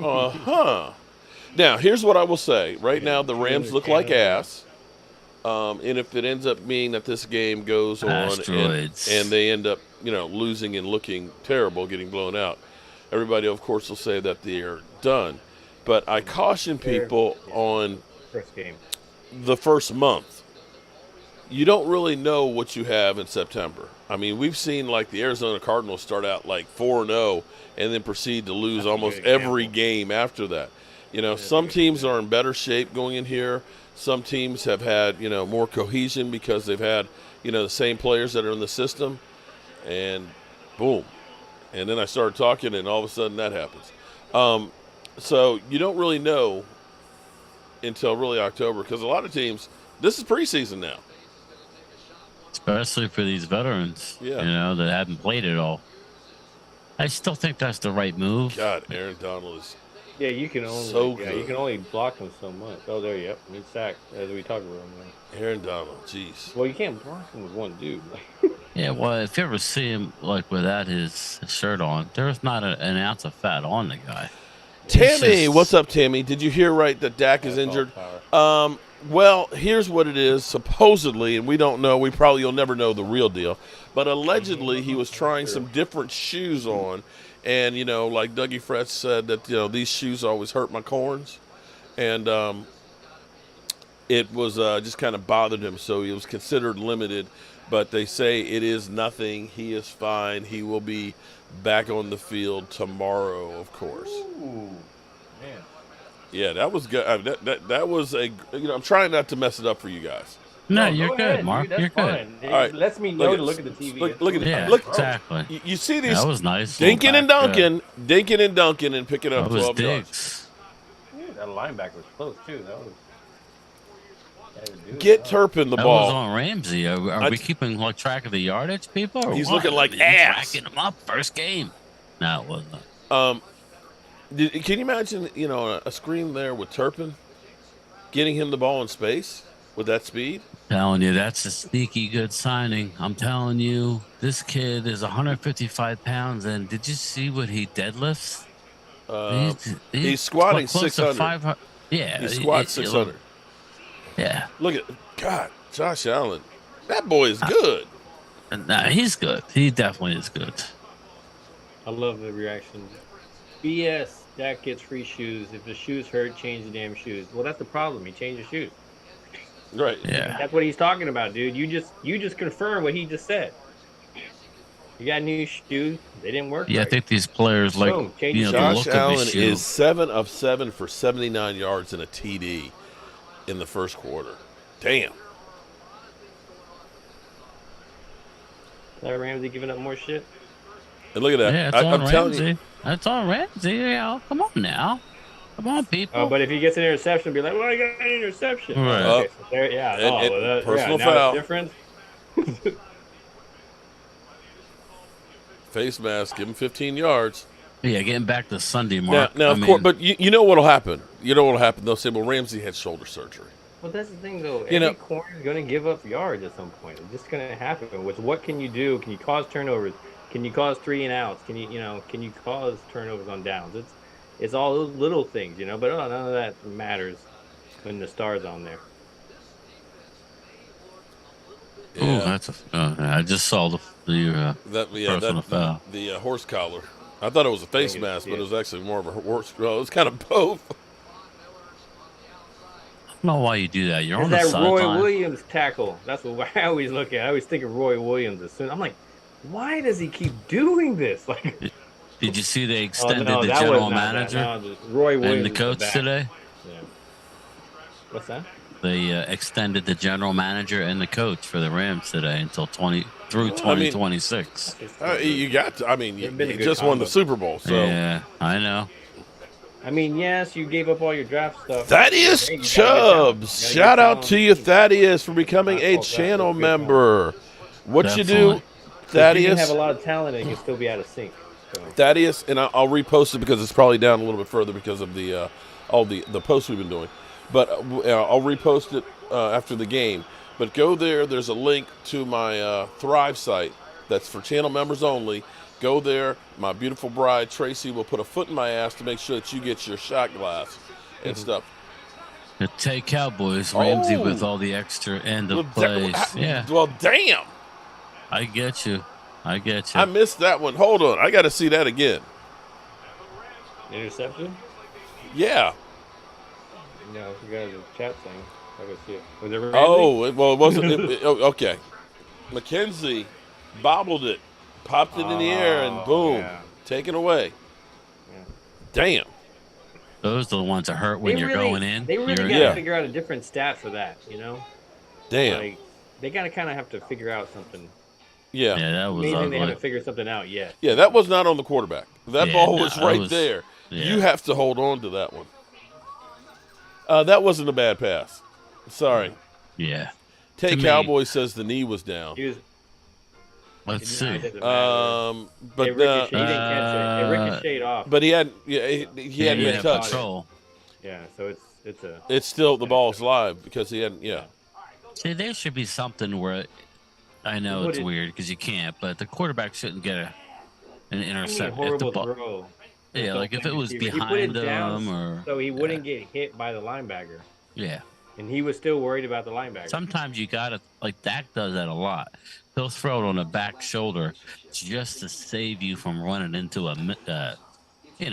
Uh-huh. Now, here's what I will say. Right now, the Rams look like ass. And if it ends up being that this game goes on Asteroids. and they end up, losing and looking terrible, getting blown out, everybody, of course, will say that they're done. But I caution people on first game. the first month. You don't really know what you have in September. I mean, we've seen like the Arizona Cardinals start out like 4-0 and then proceed to lose almost every game after that. Some teams are in better shape going in here. Some teams have had, more cohesion because they've had, the same players that are in the system. And boom. And then I started talking and all of a sudden that happens. So you don't really know until really October because a lot of teams, this is preseason now. Especially for these veterans, Yeah. that haven't played it all. I still think that's the right move. God, Aaron Donald is Yeah, you can only So you good. can only block him so much. Oh, there, yep, he's sacked as we talk about him. Now. Aaron Donald. Jeez. Well, you can't block him with one dude. Yeah, well, if you ever see him like without his shirt on, there's not an ounce of fat on the guy. Tammy, just- what's up, Tammy? Did you hear right that Dak is injured? Well, here's what it is. Supposedly, and we don't know. You'll never know the real deal. But allegedly, he was trying some different shoes on, and like Dougie Fresh said that these shoes always hurt my corns, and it was just kind of bothered him. So he was considered limited. But they say it is nothing. He is fine. He will be back on the field tomorrow, of course. Ooh, man. Yeah, that was good. That was a. I'm trying not to mess it up for you guys. No, Go you're good, ahead, Mark. Dude, that's You're good. fine. It All right, lets me know to look at the TV. Look at it. Yeah, Look, exactly. you see these That was nice. dinking and Little back, dunking, and picking up That was 12 yards. Diggs. Yeah, that linebacker was close too. That was. Get Turpin the That ball. was on Ramsey. Are we keeping like track of the yardage, people? Or He's what? looking like He's ass. Tracking him up first game. No, it wasn't. Can you imagine, a screen there with Turpin getting him the ball in space with that speed? Telling you, that's a sneaky good signing. I'm telling you, this kid is 155 pounds, and did you see what he deadlifts? He's squatting close to 600. 500. Yeah, He squats 600. Yeah, Look at God, Josh Allen. That boy is good. nah, he's good. He definitely is good. I love the reaction. BS. Dak gets free shoes. If the shoes hurt, change the damn shoes. Well, that's the problem. He changed the shoes. Right. Yeah, That's what he's talking about, dude. You just confirmed what he just said. You got new shoes. They didn't work. yeah. I right. think these players like Boom, change the Josh look Allen of his shoe. is 7 of 7 for 79 yards and a TD in the first quarter. Damn. That Ramsey giving up more shit. And look at that. Yeah, it's on I'm telling Ramsey. you, That's on Ramsey. Yeah, come on now. Come on, people. But if he gets an interception, be like, "Well, I got an interception." Right. Oh, okay, so there, yeah. Personal Now foul. it's different. Face mask, give him 15 yards. Yeah, getting back to Sunday, Now, Mark. of course, but you know what'll happen. You know what'll happen. They'll say, "Well, Ramsey had shoulder surgery." Well, that's the thing, though. You know- Every corner is going to give up yards at some point. It's just going to happen. With what can you do? Can you cause turnovers? Can you cause 3-and-outs? Can you cause turnovers on downs? It's all those little things, But none of that matters when the star's on there. Oh, that's I just saw the personal foul. The horse collar. I thought it was a face mask, but it was actually more of a horse. Well, it was kind of both. I don't know why you do that. You're It's on the that Roy sideline. Williams tackle. That's what I always look at. I always think of Roy Williams as soon. I'm like, why does he keep doing this? Like, Did you see they oh, extended no, the that general was not manager that. No, Roy Williams and the coach back. today? Yeah. What's that? They extended the general manager and the coach for the Rams today until 2026. You got to. I mean, you They've been a good just won the combo. Super Bowl, so. Yeah, I know. I mean, yes, you gave up all your draft stuff. Thaddeus Hey, you gotta get Chubbs. talent. Shout out to you, Thaddeus, for becoming a That's channel good member. What you do, Definitely. But you can have Thaddeus? a lot of talent and you can still be out of sync. So. Thaddeus, and I'll repost it because it's probably down a little bit further because of the all the posts we've been doing. But I'll repost it after the game. But go there. There's a link to my Thrive site that's for channel members only. Go there. My beautiful bride Tracy will put a foot in my ass to make sure that you get your shot glass and stuff. The Tay Cowboys, Ramsey Oh. with all the extra end of Well, plays. Yeah, Well, damn. I get you. I missed that one. Hold on. I got to see that again. Interception? Yeah. No, you got the chat thing. I can see it. Was it Ramsey? Oh, well, it wasn't. Okay. McKenzie bobbled it, popped it in the air, and boom, yeah. taken away. Yeah. Damn. Those are the ones that hurt when you're going in. They really got Yeah. to figure out a different stat for that, Damn. Like, they got to kind of have to figure out something. Yeah. Yeah, that was Amazing they ugly. haven't figured something out yet. Yeah, that was not on the quarterback. That Yeah, ball no, was that right was- there. yeah. You have to hold on to that one. That wasn't a bad pass. Sorry. Yeah. Tay To me- Cowboy says the knee was down. He was. Let's it see. doesn't matter. But It ricocheted, he didn't catch it. It ricocheted off. but he had he hadn't Yeah, been touched. patrol. Yeah, so it's a. It's still the ball's live because he hadn't. Yeah. See, there should be something where I know Would it's it- weird because you can't, but the quarterback shouldn't get an I mean, interception. If the horrible ball, throw. yeah, like if it was He put it behind down him or so he wouldn't get hit by the linebacker, yeah. and he was still worried about the linebacker. Sometimes you gotta like Dak does that a lot. He'll throw it on the back shoulder just to save you from running into a, like it,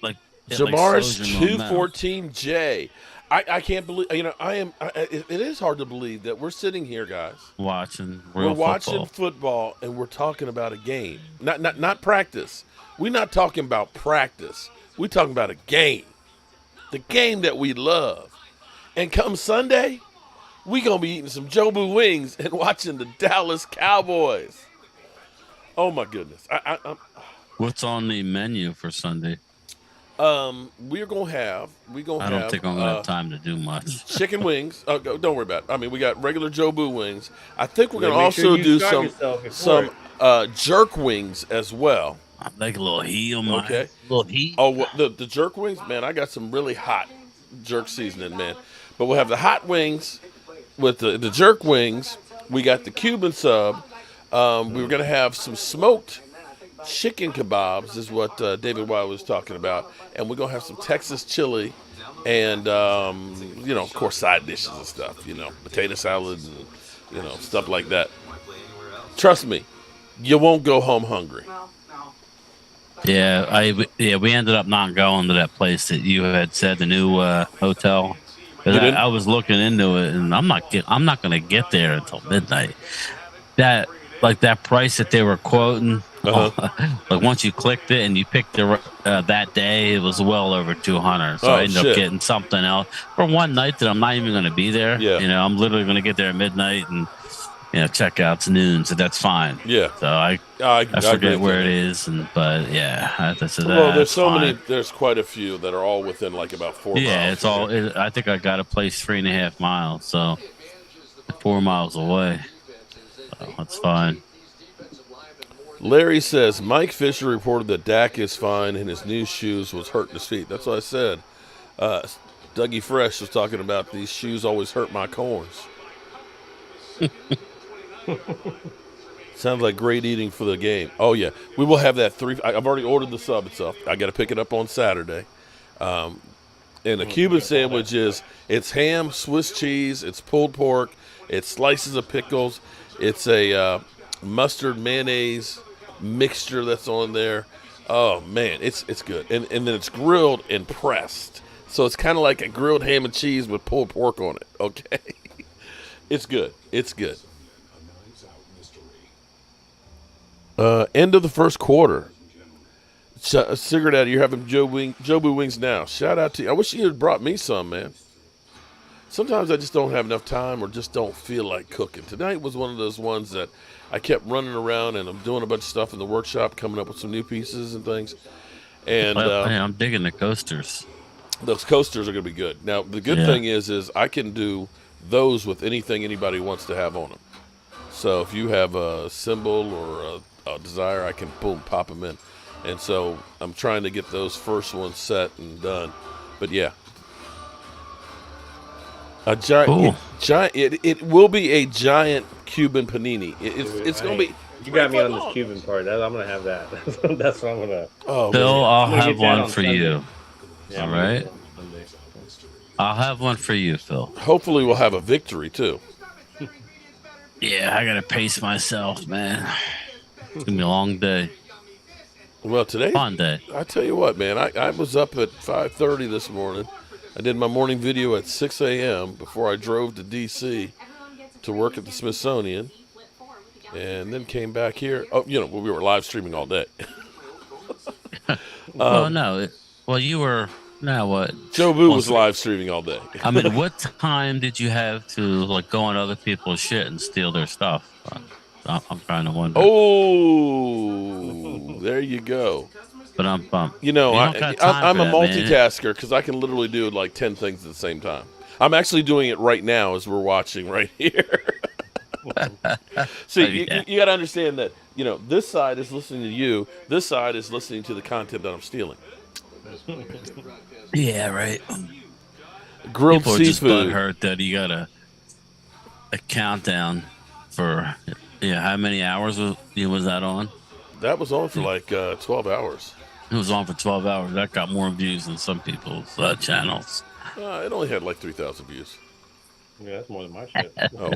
like, Jamaris slows your momentum. 214J. I can't believe it is hard to believe that we're sitting here, guys. watching. We're Real watching football and we're talking about a game, not practice. We're not talking about practice. We're talking about a game, the game that we love. And come Sunday, we gonna be eating some Jobu wings and watching the Dallas Cowboys. Oh my goodness! I'm What's on the menu for Sunday? we're gonna have I don't think I'm gonna have time to do much. chicken wings. Don't worry about it. I mean, we got regular Jobu wings. I think we're Yeah, gonna make sure also you do starve yourself before some jerk wings as well. I like a little heat on my Okay. little heat. Oh, the jerk wings, man! I got some really hot jerk seasoning, man. But we'll have the hot wings with the jerk wings. We got the Cuban sub. We were gonna have some smoked chicken kebabs, is what David Wild was talking about, and we're gonna have some Texas chili, and of course, side dishes and stuff. Potato salad and stuff like that. Trust me, you won't go home hungry. Yeah, we ended up not going to that place that you had said, the new hotel. 'Cause You didn't? I was looking into it, and I'm not going to get there until midnight. That price that they were quoting, like once you clicked it and you picked the that day, it was well over 200. So Oh, I ended shit. up getting something else for one night that I'm not even going to be there. Yeah. I'm literally going to get there at midnight and checkout's noon, so that's fine. Yeah. So I agree forget with where you, it man. is, but yeah, so Well, there's that's so fine. many. There's quite a few that are all within like about 4 Yeah, miles it's from all. here. I think I got a place 3.5 miles, so 4 miles away. So that's fine. Larry says Mike Fisher reported that Dak is fine and his new shoes was hurting his feet. That's what I said. Dougie Fresh was talking about these shoes always hurt my corns. Sounds like great eating for the game. Oh yeah, we will have that I've already ordered the sub itself. I got to pick it up on Saturday. And the Cuban sandwich it's ham, Swiss cheese, it's pulled pork, it's slices of pickles, it's a mustard mayonnaise mixture that's on there. Oh man, it's good. And then it's grilled and pressed. So it's kind of like a grilled ham and cheese with pulled pork on it. Okay. It's good. It's good. End of the first quarter. Cigarette, you're having Jobu wings now. Shout out to you. I wish you had brought me some, man. Sometimes I just don't have enough time or just don't feel like cooking. Tonight was one of those ones that I kept running around and I'm doing a bunch of stuff in the workshop, coming up with some new pieces and things. And Well, hey, I'm digging the coasters. those coasters are going to be good. Now, the good thing is I can do those with anything anybody wants to have on them. So if you have a symbol or a desire, I can, boom, pop them in. And so I'm trying to get those first ones set and done. But yeah. A giant, it will be a giant Cuban panini. It's going to be. You got me on this Cuban part. I'm gonna have that. That's what I'm gonna. Oh, Phil, man. I'll I'm gonna have get that one on for Sunday. you. Yeah, All right. I'll have one for you, Phil. Hopefully, we'll have a victory too. Yeah, I gotta pace myself, man. It's gonna be a long day. Well, today, Fun day. I tell you what, man. I was up at 5:30 this morning. I did my morning video at 6 a.m. before I drove to D.C. to work at the Smithsonian, and then came back here. Oh, we were live streaming all day. You were. Now what? Jobu was live streaming all day. I mean, what time did you have to go on other people's shit and steal their stuff? I'm trying to wonder. Oh, there you go. But I'm bummed. I'm a multitasker because I can literally do like 10 things at the same time. I'm actually doing it right now as we're watching right here. See, you got to understand that, this side is listening to you. This side is listening to the content that I'm stealing. Yeah, right. Grilled People seafood. Are just butthurt that you got a countdown for how many hours was that on? That was on for like 12 hours. It was on for 12 hours. That got more views than some people's channels. It only had like 3,000 views. Yeah, that's more than my shit. Oh,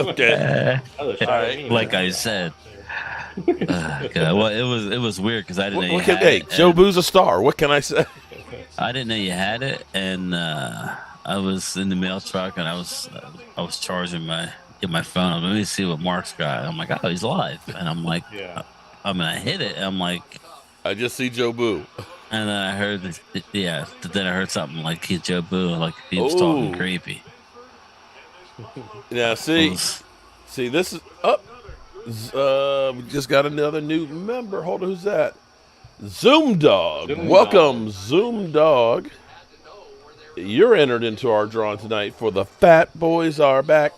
okay. All right. Like I said. Well, it was weird because I didn't know you had hey, it. Jobu's a star. What can I say? I didn't know you had it, and I was in the mail truck, and I was charging my phone. Let me see what Mark's got. I'm like, oh, he's live, and I'm like, I'm gonna hit it. And I'm like, I just see Jobu, and then I heard then I heard something like Jobu, like he was talking creepy. Now see this is up. We just got another new member. Hold on, who's that? Zoom Dog. Welcome, Zoom Dog. You're entered into our drawing tonight for the Fat Boys Are Back.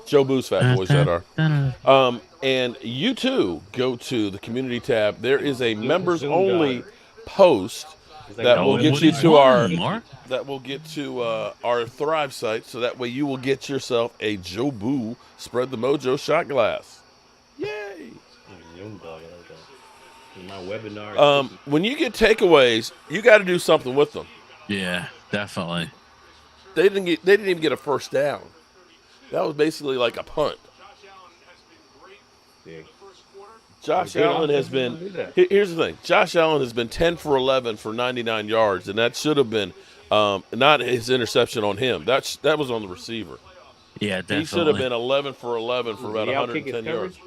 Jobu's Fat Boys that are. And you too go to the community tab. There is a members only post that will get you to our Thrive site, so that way you will get yourself a Jobu Spread the Mojo shot glass. Yay! My webinar. When you get takeaways, you got to do something with them. Yeah, definitely. They didn't even get a first down. That was basically like a punt. Josh Allen has been. Here's the thing. Josh Allen has been 10 for 11 for 99 yards, and that should have been not his interception on him. That was on the receiver. Yeah, definitely. He should have been 11 for 11 for about 110 yards.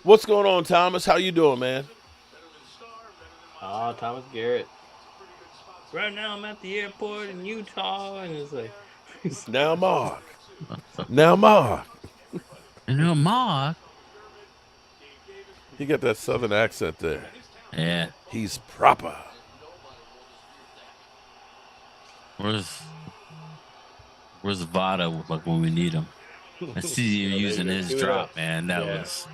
What's going on, Thomas? How you doing, man? Thomas Garrett. right now I'm at the airport in Utah, and it's like, Now, Mark. Now, Mark. Mark. He got that southern accent there. Yeah. He's proper. Where's Vada like when we need him? I see you there you using go. his Cue it drop, up. man. That Yeah. was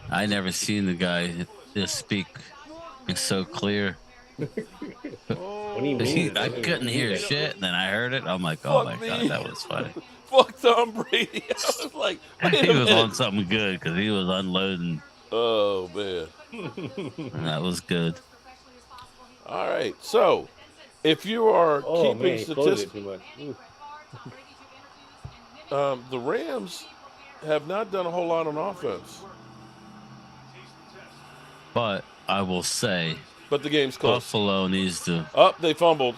I never seen the guy just speak so clear. When he means it, I I mean, couldn't means hear it. shit, and then I heard it. I'm like, oh Fuck my god, me. that was funny. Fuck Tom Brady. I was like, wait He a was minute. on something good because he was unloading, Oh, man. and that was good. All right. So, if you are Oh keeping man, he floated it statistics, too much. the Rams have not done a whole lot on offense, But I will say, but the game's close. Buffalo needs to They fumbled.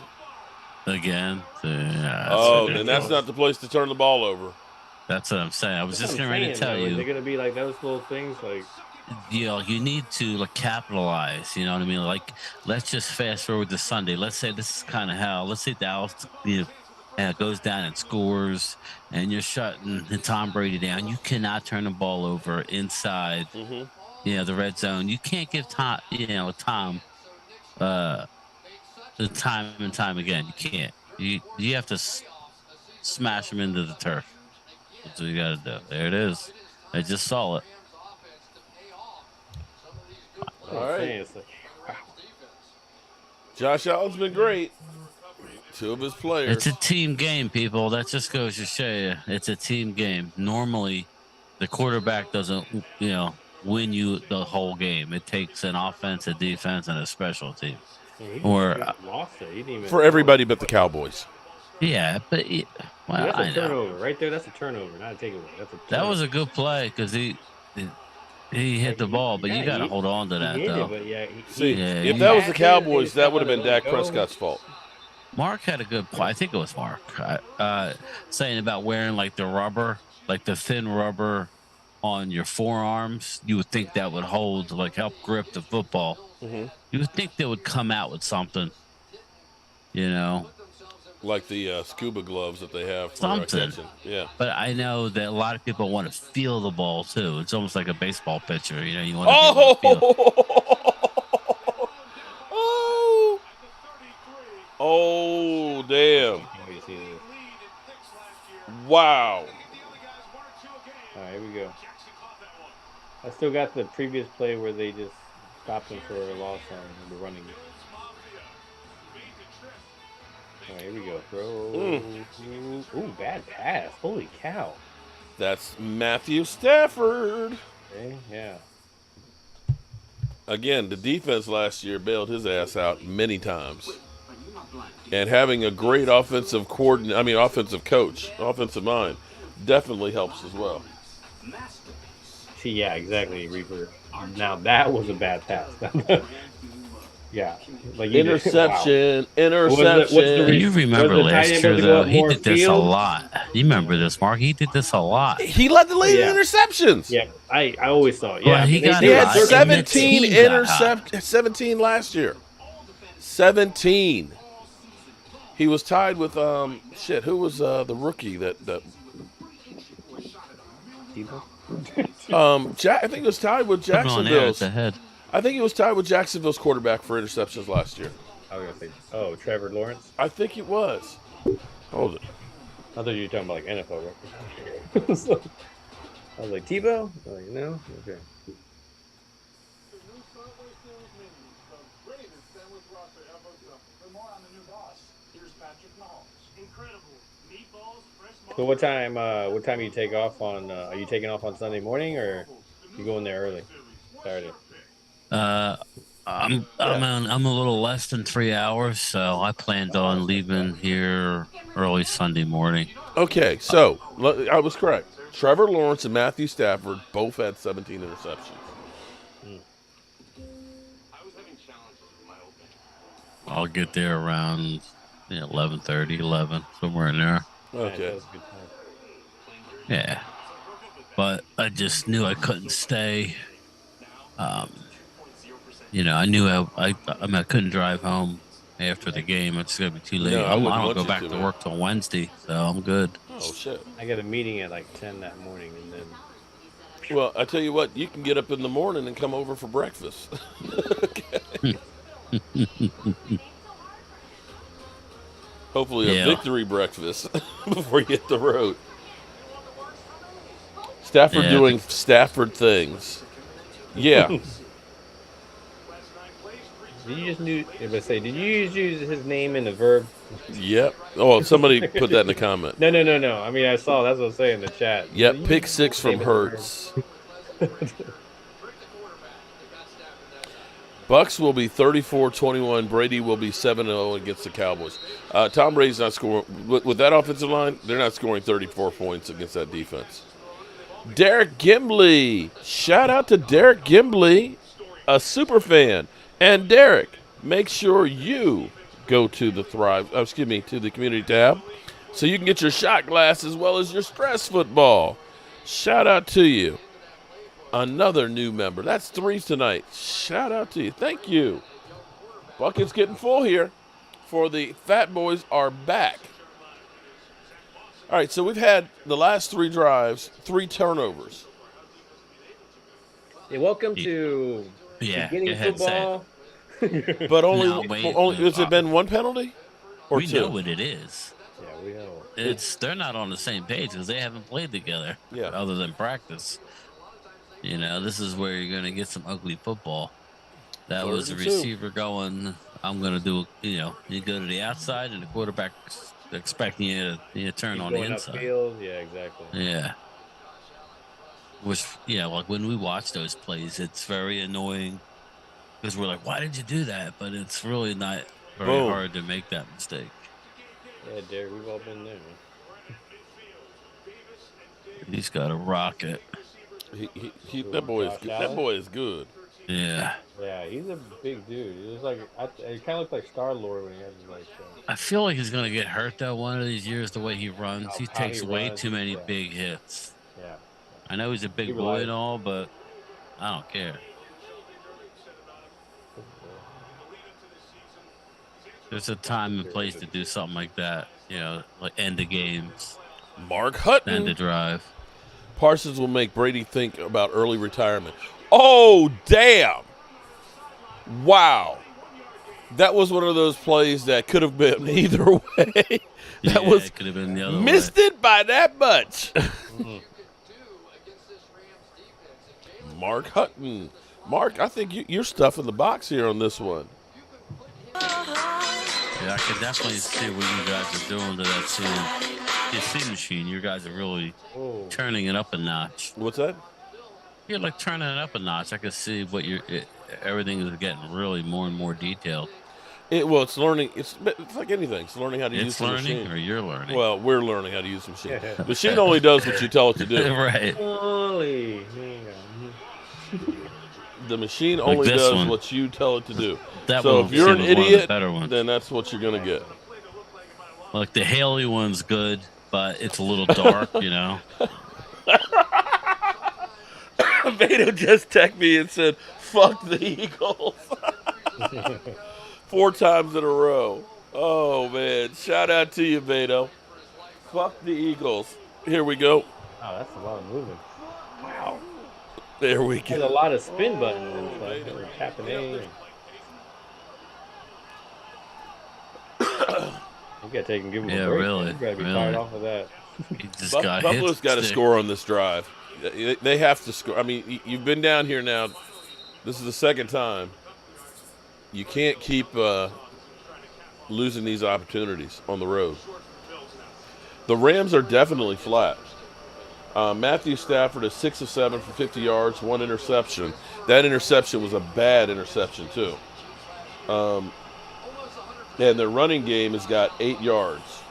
again. Yeah, that's Oh, ridiculous. then that's not the place to turn the ball over. That's what I'm saying. I was That's just what I'm getting ready to tell saying, man. Like, you. they're gonna be like those little things, like You need to like capitalize. You know what I mean? Like, let's just fast forward to Sunday. Let's say this is kind of how. Let's say Dallas, goes down and scores, and you're shutting Tom Brady down. You cannot turn the ball over inside. The red zone. You can't give Tom, Tom, the time and time again. You can't. You have to smash him into the turf. That's what you got to do. There it is. I just saw it. All right. it's like, wow. Josh Allen's been great. Two of his players. It's a team game, people. That just goes to show you it's a team game. Normally, the quarterback doesn't, win you the whole game. It takes an offense, a defense, and a special team. Yeah, he Or just lost it. He didn't even For everybody but the Cowboys. yeah, but well, that's I a know turnover right there. That's a turnover, not a takeaway. That's a turnover. that was a good play because he hit the ball, but you got to hold on to that he hit though. it, but yeah, See, Yeah, if you- that was the They Cowboys, that stepped would have on been it, let Dak it go. Prescott's fault. Mark had a good point. I think it was Mark saying about wearing like the rubber, like the thin rubber on your forearms. You would think that would hold, like help grip the football. You would think they would come out with something, Like the scuba gloves that they have for Something. catching. Yeah. But I know that a lot of people want to feel the ball too. It's almost like a baseball pitcher. You want to be able to feel. Oh! Oh, damn. Let me see this. Wow. All right, here we go. I still got the previous play where they just stopped him for a loss on the running. All right, here we go. Throw. Ooh, bad pass. Holy cow. That's Matthew Stafford. Okay, yeah. Again, the defense last year bailed his ass out many times. And having a great offensive coach, offensive mind, definitely helps as well. See, yeah, exactly, Reaper. Now that was a bad pass. Yeah, like you just- Interception. What's the You remember Was the tight last end year supposed to go though? up He more did this a field? lot. You remember this, Mark? He did this a lot. He led the league Yeah. in interceptions. Yeah, I always thought. Well, Yeah, he got He had hot, and the 17 team got hot. 17 last year. 17. He was tied with who was the rookie that I think he was tied with Put him on there at Jacksonville's. the head. I think he was tied with Jacksonville's quarterback for interceptions last year. I was gonna say, Trevor Lawrence. I think it was. Hold it. I thought you were talking about like NFL records. So, I was like Tebow. Like no, okay. So what time you take off on? Are you taking off on Sunday morning or you going there early? Saturday. I'm a little less than 3 hours, so I planned on leaving here early Sunday morning. Okay, so I was correct. Trevor Lawrence and Matthew Stafford both had 17 interceptions. I'll get there around 11:30, 11, somewhere in there. Okay. That was a good time. Yeah, but I just knew I couldn't stay. I knew I couldn't drive home after the game. It's gonna be too late. No, I I wouldn't don't want go you back to, to man. work till Wednesday, so I'm good. Oh shit. I got a meeting at like 10 that morning, and then Well, I tell you what, you can get up in the morning and come over for breakfast. Hopefully, a Yeah. victory breakfast before you hit the road. Stafford Yeah. doing Stafford things. Yeah. did you just did you use his name in the verb? Yep. Oh, somebody put that in the comment. No. I mean, I saw that's what I'm saying in the chat. Yep. Did you Pick use six his from name in the verb? Hurts. Bucks will be 34-21. Brady will be 7-0 against the Cowboys. Tom Brady's not scoring. With that offensive line, they're not scoring 34 points against that defense. Derek Gimbley. Shout out to Derek Gimbley, a super fan. And Derek, make sure you go to the to the community tab so you can get your shot glass as well as your stress football. Shout out to you. Another new member. That's 3 tonight. Shout out to you. Thank you. Bucket's getting full here for the Fat Boys are back. All right, so we've had the last 3 drives, 3 turnovers. Hey, welcome to Yeah. Go beginning ahead, say it. football. But No, wait. has it been 1 penalty or We 2? know what it is. Yeah, we know. They're not on the same page because they haven't played together. Yeah. Other than practice. You know, this is where you're gonna get some ugly football. That was a 3rd and 2. receiver going, I'm gonna do, you go to the outside and the quarterback expecting you to turn He's on the going inside. upfield. Yeah, exactly. Yeah. Which, like when we watch those plays, it's very annoying because we're like, why did you do that? But it's really not very Boom. hard to make that mistake. Yeah, Derek, we've all been there, man. He's got a rocket. That boy is good. Yeah. Yeah, he's a big dude. He was like, he kind of looked like Star Lord when he had his like. I feel like he's gonna get hurt though one of these years. The way he runs, he How takes he way runs, too many yeah. big hits. Yeah. I know he's a big He boy relies- and all, but I don't care. There's a time and place to do something like that. Like end the games, Mark end Hutton. the drive. Parsons will make Brady think about early retirement. Oh, damn. Wow. That was one of those plays that could have been either way. It could have been the other missed way. it by that much. Mark Hutton. Mark, I think you're stuffing the box here on this one. Yeah, I can definitely see what you guys are doing to that CNC machine. You guys are really turning it up a notch. What's that? You're like turning it up a notch. I can see what everything is getting really more and more detailed. It's learning. It's like anything. It's learning how to use It's the learning, machine. or you're learning. Well, we're learning how to use the machine. The machine only does what you tell it to do. Right. Holy. The machine only this does one. what you tell it to do. That So one if you're an was one of the idiot, better ones. then that's what you're gonna get. Like the Haley one's good, but it's a little dark, Vito just texted me and said, "Fuck the Eagles." 4 times in a row. Oh man! Shout out to you, Vito. Fuck the Eagles. Here we go. Wow, that's a lot of movement. Wow. There we There's a go. lot of spin buttons and stuff. We're tapping A. You gotta take and give him Yeah, a break. really, You gotta be really. fired off of that. He just got Buffalo's hit. got to score on this drive. They have to score. I mean, you've been down here now. This is the 2nd time. You can't keep losing these opportunities on the road. The Rams are definitely flat. Matthew Stafford is 6 of 7 for 50 yards, 1 interception. That interception was a bad interception too. And their running game has got 8 yards.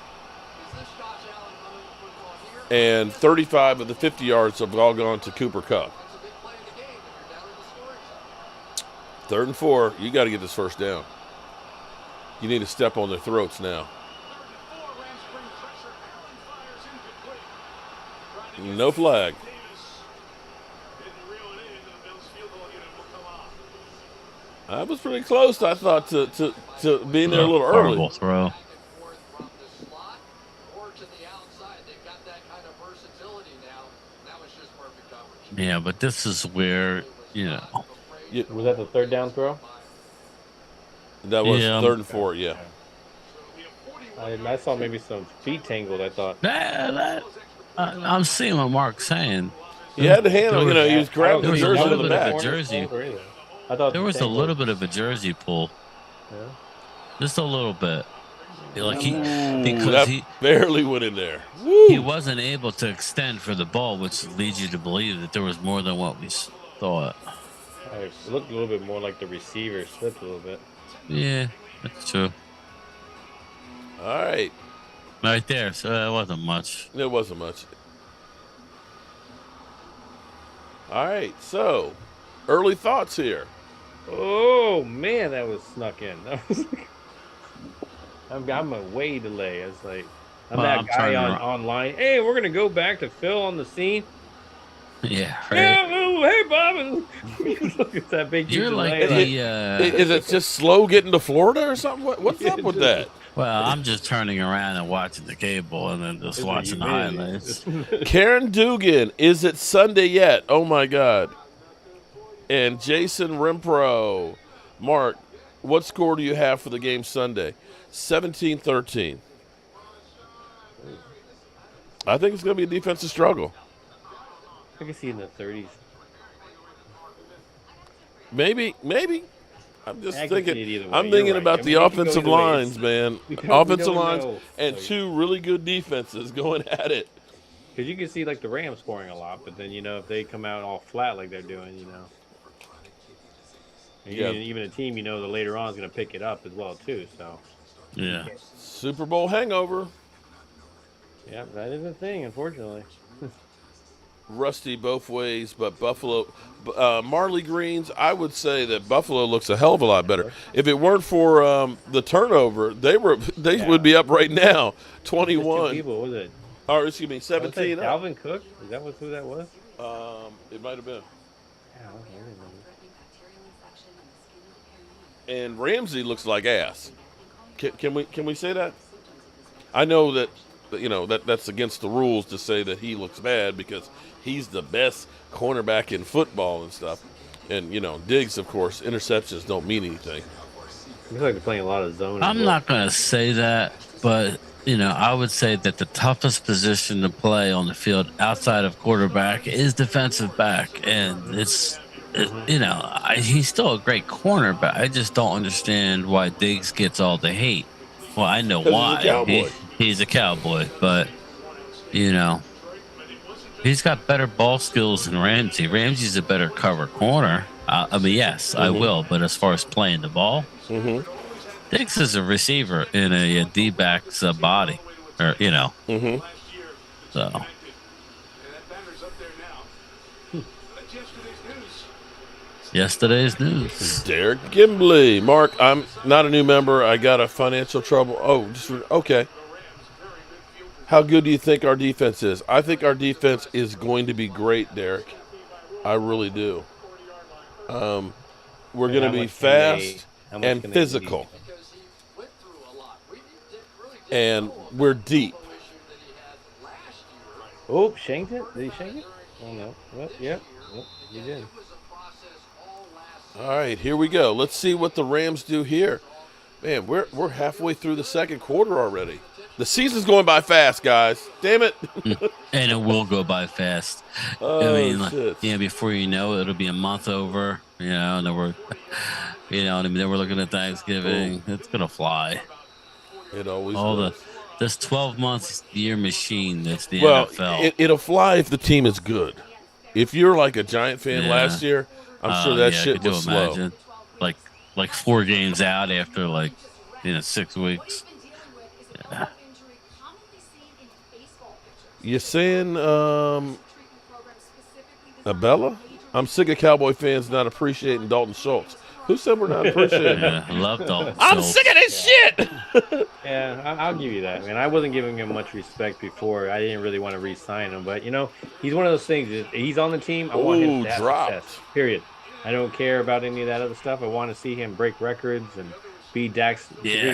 And 35 of the 50 yards have all gone to Cooper Kupp. 3rd and 4, you got to get this first down. You need to step on their throats now. No flag. I was pretty close, I thought, to being there a little early. Horrible throw. Yeah, but this is where, Was that the third down throw? That was Yeah. 3rd and 4, yeah. I saw maybe some feet tangled. I thought. I'm seeing what Mark's saying. He had to handle, he was grabbing There the was a jersey little on the bit of back. a jersey. I thought There was a little bit of a jersey pull. Yeah. Just a little bit. Like That barely went in there. He wasn't able to extend for the ball, which leads you to believe that there was more than what we thought. It looked a little bit more like the receiver slipped a little bit. Yeah, that's true. All right. Right there. So that wasn't much. It wasn't much. All right. So, early thoughts here. Oh man, that was snuck in. I'm a way delay. It's like I'm that guy online. Hey, we're gonna go back to Phil on the scene. Yeah, right. Yeah, oh, hey Bob. Look at that big. You're like is it just slow getting to Florida or something? What's up with that? Well, I'm just turning around and watching the cable and then just watching the highlights. Karen Dugan, is it Sunday yet? Oh my God. And Jason Rimpro, Mark, what score do you have for the game Sunday? 17-13. I think it's going to be a defensive struggle. I can see in the 30s. Maybe. I'm just thinking. I'm You're thinking right. about the offensive lines, man. Offensive lines know. and two really good defenses going at it. Because you can see like the Rams scoring a lot, but then if they come out all flat like they're doing, and even a team that later on is going to pick it up as well too. So yeah, Super Bowl hangover. Yeah, that is a thing, unfortunately. Rusty both ways, but Buffalo, Marley Greens, I would say that Buffalo looks a hell of a lot better. If it weren't for the turnover, they would be up right now, 21. People, was it? Or excuse me, 17. Dalvin Cook? Is that who that was? It might have been. Yeah, I don't remember. And Ramsey looks like ass. Can we say that? I know that that's against the rules to say that he looks bad because he's the best cornerback in football and stuff. And Diggs, of course, interceptions don't mean anything. Looks like they're playing a lot of zone. I'm not going to say that, but I would say that the toughest position to play on the field outside of quarterback is defensive back, and he's still a great corner, but I just don't understand why Diggs gets all the hate. Well, I know why. He's a Cowboy, but he's got better ball skills than Ramsey. Ramsey's a better cover corner. Yes, I will, but as far as playing the ball, Diggs is a receiver in a D-back's body, or so. Yesterday's news. Derek Gimbley. Mark, I'm not a new member. I got a financial trouble. Oh, okay. How good do you think our defense is? I think our defense is going to be great, Derek. I really do. We're going to be fast and physical. And we're deep. Oh, shanked it? Did he shank it? Oh, no. Well, yeah. Well, he did. All right, here we go. Let's see what the Rams do here. Man, we're halfway through the second quarter already. The season's going by fast, guys. Damn it. And it will go by fast. Shit. Before you know it, it'll be a month over, and then we're, then we're looking at Thanksgiving. Ooh. It's going to fly. It always does. This 12-month-year machine that's the NFL. It'll fly if the team is good. If you're like a Giant fan last year, I'm sure that shit was slow. Imagine? Like 4 games out after 6 weeks. Yeah. You saying Abella? I'm sick of Cowboy fans not appreciating Dalton Schultz. Who said we're not appreciating him? I love Dalton I'm sick of this shit. Yeah, I'll give you that, man. I wasn't giving him much respect before. I didn't really want to re-sign him, but he's one of those things. He's on the team. I want him to have success. Period. I don't care about any of that other stuff. I want to see him break records and be Dak's Yeah.